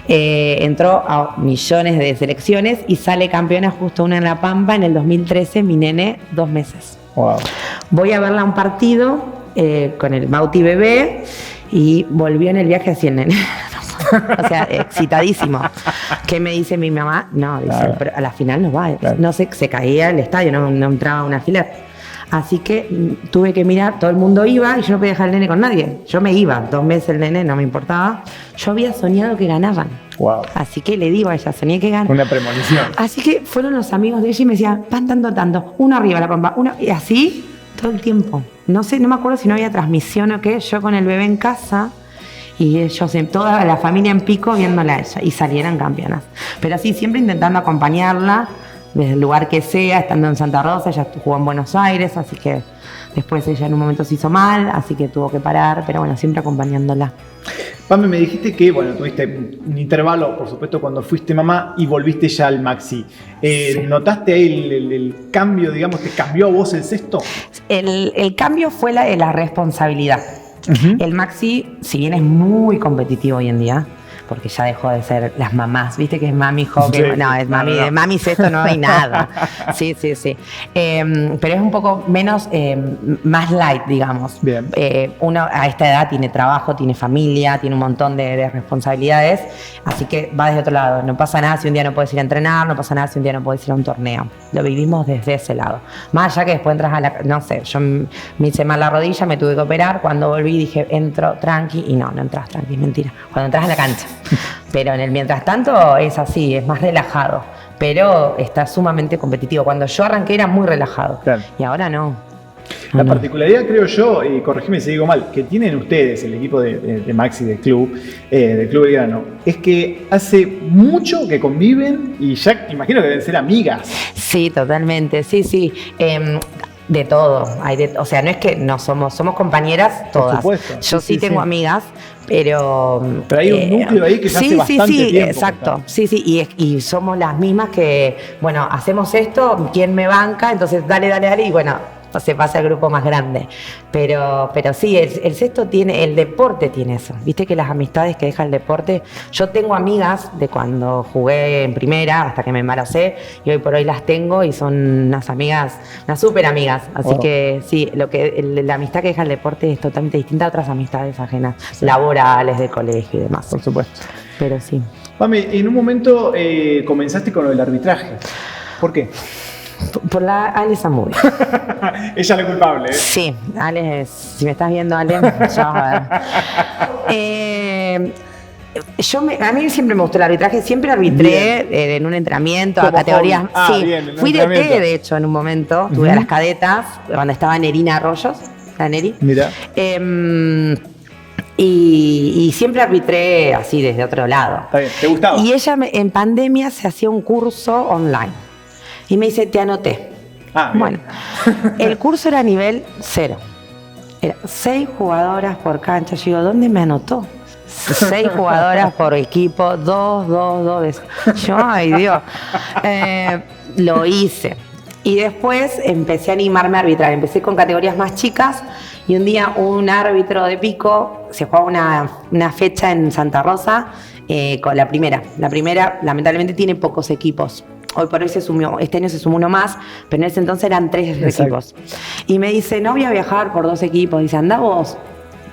entró a millones de selecciones y sale campeona justo una en La Pampa en el 2013, mi nene, 2 meses. Wow. Voy a verla un partido con el Bauti bebé y volvió en el viaje así el nene. O sea, excitadísimo. ¿Qué me dice mi mamá? No, dice, Claro. pero a la final no va. Claro. No sé, se caía el estadio, no entraba un alfiler. Así que tuve que mirar, todo el mundo iba y yo no podía dejar el nene con nadie. Yo me iba, 2 meses el nene, no me importaba. Yo había soñado que ganaban. Wow. Así que le digo a ella, soñé que ganan. Una premonición. Así que fueron los amigos de ella y me decían, van tanto, uno arriba la Pampa, uno, y así todo el tiempo. No sé, no me acuerdo si no había transmisión o qué, yo con el bebé en casa y ellos, toda la familia en Pico viéndola a ella y salieran campeonas. Pero sí, siempre intentando acompañarla desde el lugar que sea, estando en Santa Rosa, ella jugó en Buenos Aires, así que después ella en un momento se hizo mal, así que tuvo que parar, pero bueno, siempre acompañándola. Pame, me dijiste que, bueno, tuviste un intervalo, por supuesto, cuando fuiste mamá y volviste ya al Maxi. ¿Notaste ahí el cambio, digamos, te cambió a vos el cesto? El cambio fue la responsabilidad. El Maxi, si bien es muy competitivo hoy en día, porque ya dejó de ser las mamás, viste que es mami hockey, Sí, no, es mami, no. de mami cesto no hay nada. Sí. Pero es un poco menos, más light, digamos. Bien. Uno a esta edad tiene trabajo, tiene familia, tiene un montón de responsabilidades, así que va desde otro lado. No pasa nada si un día no puedes ir a entrenar, no pasa nada si un día no puedes ir a un torneo. Lo vivimos desde ese lado. Más allá que después entras a la, no sé, yo me hice mal la rodilla, me tuve que operar, cuando volví dije, entro tranqui, y no entras tranqui, es mentira. Cuando entras a la cancha. Pero en el mientras tanto es así, es más relajado, pero está sumamente competitivo. Cuando yo arranqué era muy relajado, Claro. y ahora no. La particularidad, creo yo, y corregime si digo mal, que tienen ustedes, el equipo de Maxi del Club Belgrano, es que hace mucho que conviven y ya imagino que deben ser amigas. Sí, totalmente, sí. De todo, o sea, no es que no somos compañeras todas. supuesto, Yo sí, sí tengo sí. amigas, pero hay un núcleo ahí que ya hace bastante tiempo que exacto, está. y somos las mismas que, bueno, hacemos esto, ¿quién me banca? Entonces dale, y bueno, se pasa al grupo más grande. Pero sí, el cesto tiene, el deporte tiene eso. Viste que las amistades que deja el deporte, yo tengo amigas de cuando jugué en primera hasta que me embaracé y hoy por hoy las tengo y son unas amigas, unas súper amigas. Así Wow. que sí, la amistad que deja el deporte es totalmente distinta a otras amistades ajenas, laborales, de colegio y demás. Por supuesto. Pero sí. Pame, en un momento comenzaste con lo del arbitraje. ¿Por qué? Por la Ale Zamudio. Ella es la culpable, ¿eh? Sí, Ale, si me estás viendo, Ale, ya vas a ver. A mí siempre me gustó el arbitraje, siempre arbitré en un entrenamiento, a Como categorías. hobby. Ah, Sí, bien, en un fui de entrenamiento. de hecho, en un momento. Tuve a las cadetas, cuando estaba Nerina Arroyos, la Neri. Mira. Y siempre arbitré así, desde otro lado. Está bien, ¿te gustaba? Y ella en pandemia se hacía un curso online. Y me dice, te anoté. Ah, bien. Bueno, el curso era nivel 0. Era 6 jugadoras por cancha. Yo digo, ¿dónde me anotó? 6 jugadoras por equipo, 2. Yo, ay Dios. Lo hice. Y después empecé a animarme a arbitrar. Empecé con categorías más chicas y un día un árbitro de Pico se jugaba una fecha en Santa Rosa con la primera. La primera lamentablemente tiene pocos equipos. Hoy por hoy se sumió, este año se sumó uno más, pero en ese entonces eran 3 equipos. Y me dice, no voy a viajar por 2 equipos. Dice, anda vos.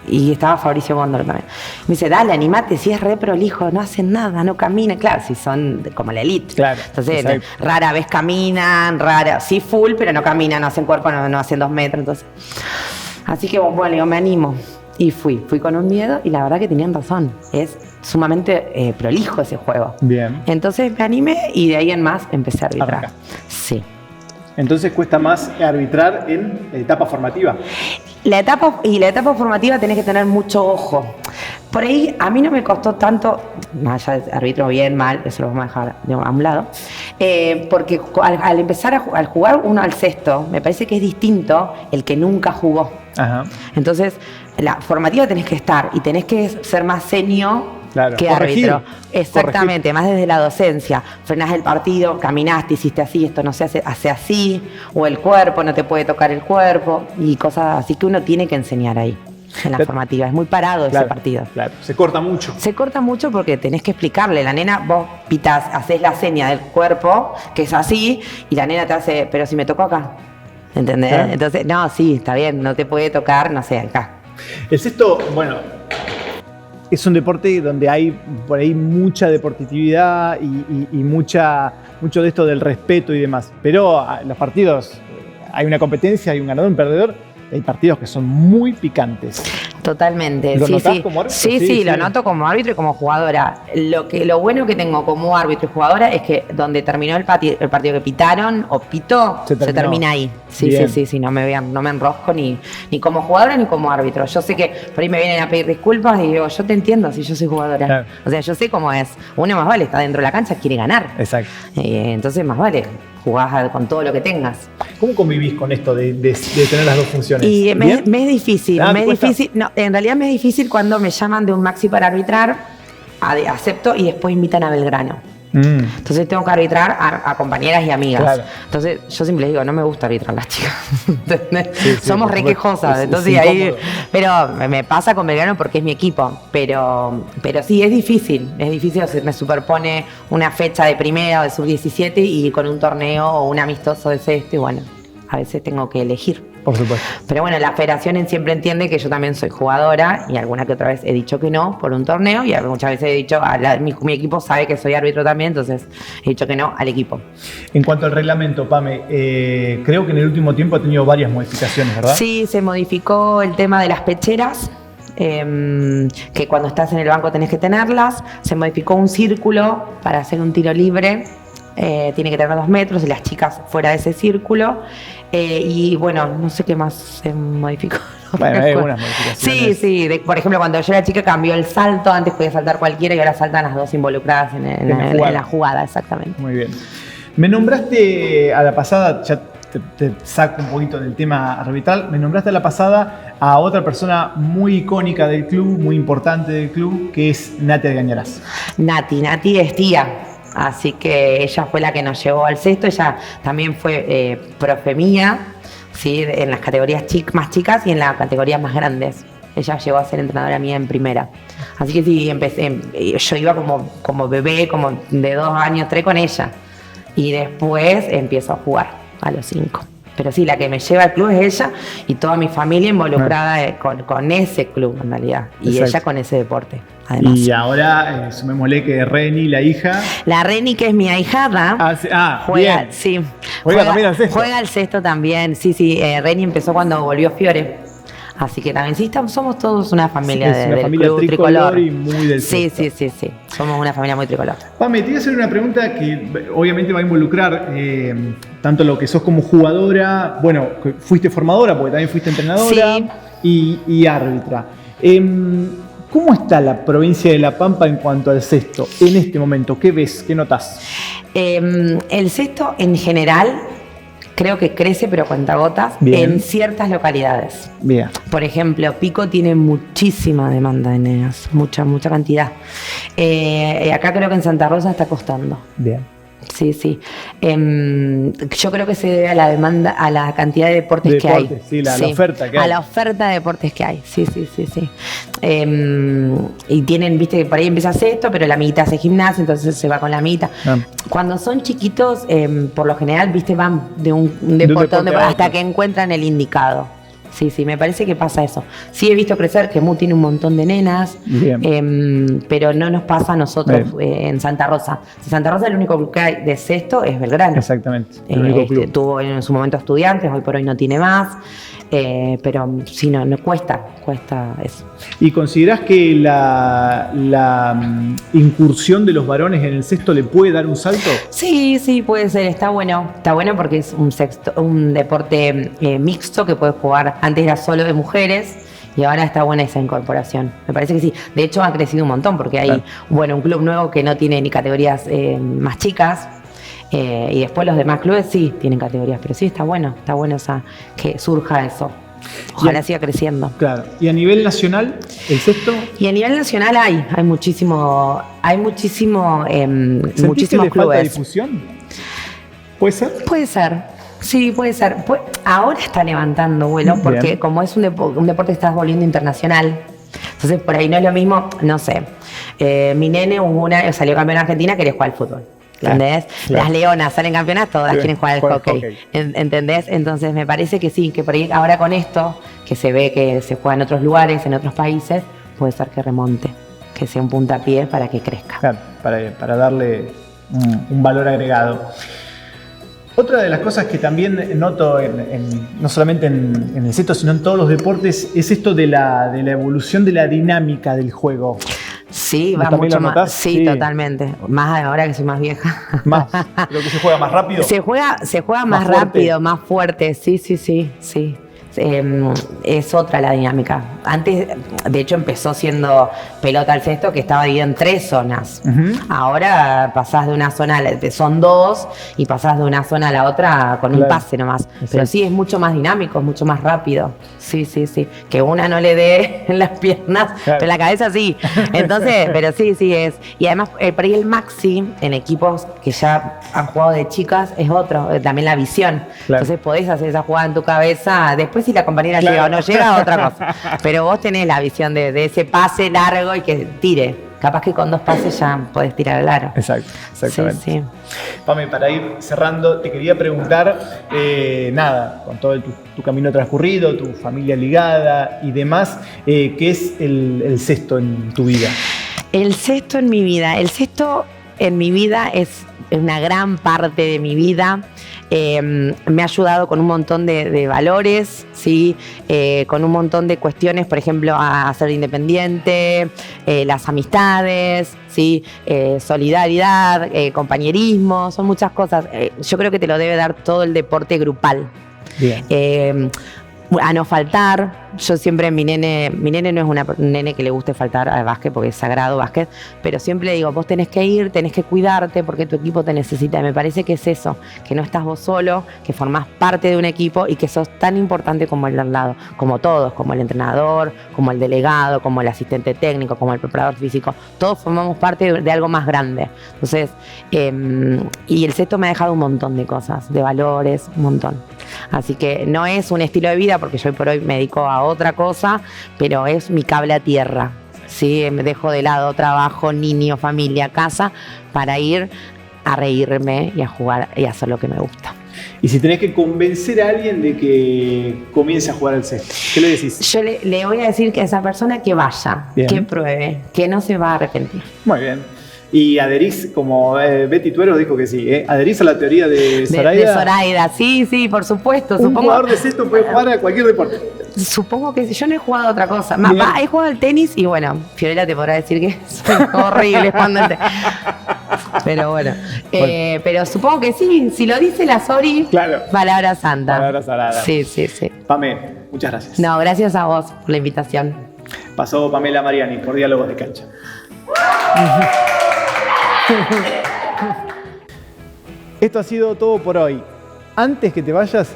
Y estaba Fabricio Góndolo también. Me dice, dale, animate, si es re prolijo, no hacen nada, no caminan. Claro, si son como la elite. Claro, Entonces, exacto. rara vez caminan, sí full, pero no caminan, no hacen cuerpo, no hacen 2 metros. Entonces. Así que bueno, yo me animo. Y fui con un miedo y la verdad que tenían razón. Es sumamente prolijo ese juego. Bien. Entonces me animé y de ahí en más empecé a arbitrar. Arranca. Sí. Entonces cuesta más arbitrar en etapa formativa. La etapa formativa tenés que tener mucho ojo. Por ahí a mí no me costó tanto, más allá de arbitro bien, mal, eso lo vamos a dejar a un lado, porque al empezar al jugar uno al sexto, me parece que es distinto el que nunca jugó. Ajá. Entonces, la formativa tenés que estar y tenés que ser más senio Claro, que corregir, árbitro. Exactamente, más desde la docencia. Frenás el partido, caminaste, hiciste así, esto no se hace así, o el cuerpo, no te puede tocar el cuerpo, y cosas así que uno tiene que enseñar ahí, en la Claro. formativa. Es muy parado Claro, ese partido. Claro, se corta mucho. Se corta mucho porque tenés que explicarle. La nena, vos pitas, haces la seña del cuerpo, que es así, y la nena te hace, pero si me tocó acá. ¿Entendés? Claro. Entonces, no, sí, está bien, no te puede tocar, no sé, acá. El sexto, bueno, es un deporte donde hay por ahí mucha deportividad y mucho de esto del respeto y demás. Pero los partidos, hay una competencia, hay un ganador, un perdedor. Hay partidos que son muy picantes. Totalmente. ¿Lo sí, notás sí. como árbitro? Sí, lo noto como árbitro y como jugadora. Lo bueno que tengo como árbitro y jugadora es que donde terminó el partido que pitaron o pitó, Se se terminó. termina ahí. Sí, Bien. sí, no me enrosco ni como jugadora ni como árbitro. Yo sé que por ahí me vienen a pedir disculpas y digo, yo te entiendo si yo soy jugadora. Claro. O sea, yo sé cómo es. Uno más vale, está dentro de la cancha, quiere ganar. Exacto. Entonces más vale, jugás con todo lo que tengas. ¿Cómo convivís con esto de tener las dos funciones? Y ¿Bien? me es difícil, Ah, me es ¿te cuesta? difícil. No, en realidad me es difícil cuando me llaman de un maxi para arbitrar, acepto y después invitan a Belgrano. Entonces tengo que arbitrar a compañeras y amigas. Claro. Entonces yo siempre les digo, no me gusta arbitrar a las chicas. ¿Entendés? Sí, Somos por requejosas, supuesto. entonces Es ahí. incómodo. Pero me pasa con Belgrano porque es mi equipo. Pero sí, es difícil. Se me superpone una fecha de primera o de sub-17 y con un torneo o un amistoso de sexto y bueno, a veces tengo que elegir. Por supuesto. Pero bueno, la federación siempre entiende que yo también soy jugadora y alguna que otra vez he dicho que no por un torneo y muchas veces he dicho, mi equipo sabe que soy árbitro también, entonces he dicho que no al equipo. En cuanto al reglamento, Pame, creo que en el último tiempo ha tenido varias modificaciones, ¿verdad? Sí, se modificó el tema de las pecheras, que cuando estás en el banco tenés que tenerlas. Se modificó un círculo para hacer un tiro libre. Tiene que tener 2 metros y las chicas fuera de ese círculo. Y bueno, no sé qué más se modificó. No Bueno, me hay acuerdo. algunas modificaciones. Sí. Por ejemplo, cuando yo era chica cambió el salto. Antes podía saltar cualquiera y ahora saltan las dos involucradas en la jugada, exactamente. Muy bien. Me nombraste a la pasada, ya te saco un poquito del tema arbitral, me nombraste a la pasada a otra persona muy icónica del club, muy importante del club, que es Nati Argañarás. Nati es tía. Así que ella fue la que nos llevó al sexto. Ella también fue profe mía, ¿sí? En las categorías más chicas y en las categorías más grandes. Ella llegó a ser entrenadora mía en primera. Así que sí, yo iba como bebé, como de 2 años, 3 con ella. Y después empiezo a jugar a los 5. Pero sí, la que me lleva al club es ella y toda mi familia involucrada con ese club en realidad. Y Exacto. ella con ese deporte. además. Y ahora, sumémosle que Reni, la hija... La Reni, que es mi ahijada, juega, bien. sí, Juega también al cesto. Juega al cesto también, sí. Reni empezó cuando volvió Fiore. Así que también sí, somos todos una familia es una del familia club tricolor y muy del cesto. Sí. Somos una familia muy tricolor. Pame, te voy a hacer una pregunta que obviamente va a involucrar tanto lo que sos como jugadora, bueno, fuiste formadora porque también fuiste entrenadora y árbitra. ¿Cómo está la provincia de La Pampa en cuanto al cesto en este momento? ¿Qué ves? ¿Qué notás? El cesto en general creo que crece, pero a cuentagotas, en ciertas localidades. Bien. Por ejemplo, Pico tiene muchísima demanda de nenas, mucha cantidad. Acá creo que en Santa Rosa está costando. Bien. Sí. Yo creo que se debe a la demanda, a la cantidad de deportes que hay. Sí, la oferta que hay. A la oferta de deportes que hay, sí. Y tienen, viste, que por ahí empieza esto, pero la amiguita hace gimnasia, entonces se va con la amiguita. Cuando son chiquitos, por lo general, viste, van de un deporte hasta que encuentran el indicado. Sí, me parece que pasa eso. Sí he visto crecer que Mu tiene un montón de nenas, pero no nos pasa a nosotros en Santa Rosa. En Santa Rosa el único club que hay de cesto es Belgrano. Exactamente. El único club. Tuvo en su momento estudiantes, hoy por hoy no tiene más. Pero sí, no cuesta eso. ¿Y considerás que la incursión de los varones en el cesto le puede dar un salto? Sí, puede ser, está bueno porque es un deporte mixto que puede jugar, antes era solo de mujeres y ahora está buena esa incorporación, me parece que sí. De hecho ha crecido un montón porque hay un club nuevo que no tiene ni categorías más chicas. Y después los demás clubes sí tienen categorías, pero sí está bueno que surja eso. Ojalá siga creciendo. Claro. ¿Y a nivel nacional, el cesto? Y a nivel nacional hay muchísimos clubes. ¿Falta difusión? ¿Puede ser? Puede ser. Sí, puede ser. Ahora está levantando vuelo porque como es un deporte que está volviendo internacional, entonces por ahí no es lo mismo, no sé. Mi nene salió campeón en Argentina, quería jugar al fútbol. ¿Entendés? Claro. Las leonas salen campeonas, todas quieren jugar al hockey. ¿Entendés? Entonces me parece que sí, que por ahí ahora con esto, que se ve que se juega en otros lugares, en otros países, puede ser que remonte, que sea un puntapié para que crezca. Claro, para darle un valor agregado. Otra de las cosas que también noto, no solamente en el cesto, sino en todos los deportes, es esto de la evolución de la dinámica del juego. Sí, va mucho más. Sí, totalmente. Más ahora que soy más vieja. Más. ¿Lo que se juega más rápido? Se juega más rápido, más fuerte. Sí. Es otra la dinámica. Antes, de hecho, empezó siendo pelota al cesto que estaba dividido en 3 zonas. Ahora pasás de una zona, son 2, y pasás de una zona a la otra con un pase nomás. Exacto. Pero sí, es mucho más dinámico, es mucho más rápido. Sí. Que una no le dé en las piernas, pero en la cabeza sí. Entonces, pero sí es. Y además, por ahí el maxi en equipos que ya han jugado de chicas es otro, también la visión. Entonces podés hacer esa jugada en tu cabeza. Después si la compañera llega o no llega, otra cosa. Pero vos tenés la visión de ese pase largo y que tire. Capaz que con 2 pases ya podés tirar al aro. Exactamente. Sí. Pame, para ir cerrando, te quería preguntar, con todo tu camino transcurrido, tu familia ligada y demás, ¿qué es el cesto en tu vida? El cesto en mi vida. El cesto en mi vida es una gran parte de mi vida. Me ha ayudado con un montón de valores, ¿sí? Con un montón de cuestiones, por ejemplo, a ser independiente, las amistades, ¿sí? Solidaridad, compañerismo, son muchas cosas. Yo creo que te lo debe dar todo el deporte grupal. Bien. A no faltar. Yo siempre, mi nene no es un nene que le guste faltar al básquet porque es sagrado básquet, pero siempre le digo, vos tenés que ir, tenés que cuidarte porque tu equipo te necesita. Y me parece que es eso, que no estás vos solo, que formás parte de un equipo y que sos tan importante como el de al lado, como todos, como el entrenador, como el delegado, como el asistente técnico, como el preparador físico. Todos formamos parte de algo más grande. Entonces, y el cesto me ha dejado un montón de cosas, de valores, un montón. Así que no es un estilo de vida porque yo hoy por hoy me dedico a otra cosa, pero es mi cable a tierra. ¿Sí? Me dejo de lado trabajo, niño, familia, casa, para ir a reírme y a jugar y a hacer lo que me gusta. Y si tenés que convencer a alguien de que comience a jugar al césped, ¿qué le decís? Yo le voy a decir que a esa persona que vaya, Bien. que pruebe, que no se va a arrepentir. Muy bien. Y adherís, como Betty Tuero dijo que sí, ¿adherís a la teoría de Zoraida? De Zoraida, sí, por supuesto. Un jugador de cesto puede jugar a cualquier deporte. Supongo que sí. Yo no he jugado a otra cosa. Bien. He jugado al tenis y bueno, Fiorella te podrá decir que soy horrible jugando al tenis. Pero bueno. Pero supongo que sí. Si lo dice la Sori, Claro. palabra santa. Palabra sagrada. Sí. Pame, muchas gracias. No, gracias a vos por la invitación. Pasó Pamela Mariani por Diálogos de Cancha. Esto ha sido todo por hoy. Antes que te vayas,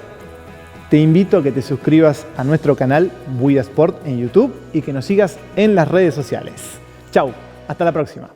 te invito a que te suscribas a nuestro canal Buida Sport en YouTube y que nos sigas en las redes sociales. Chau, hasta la próxima.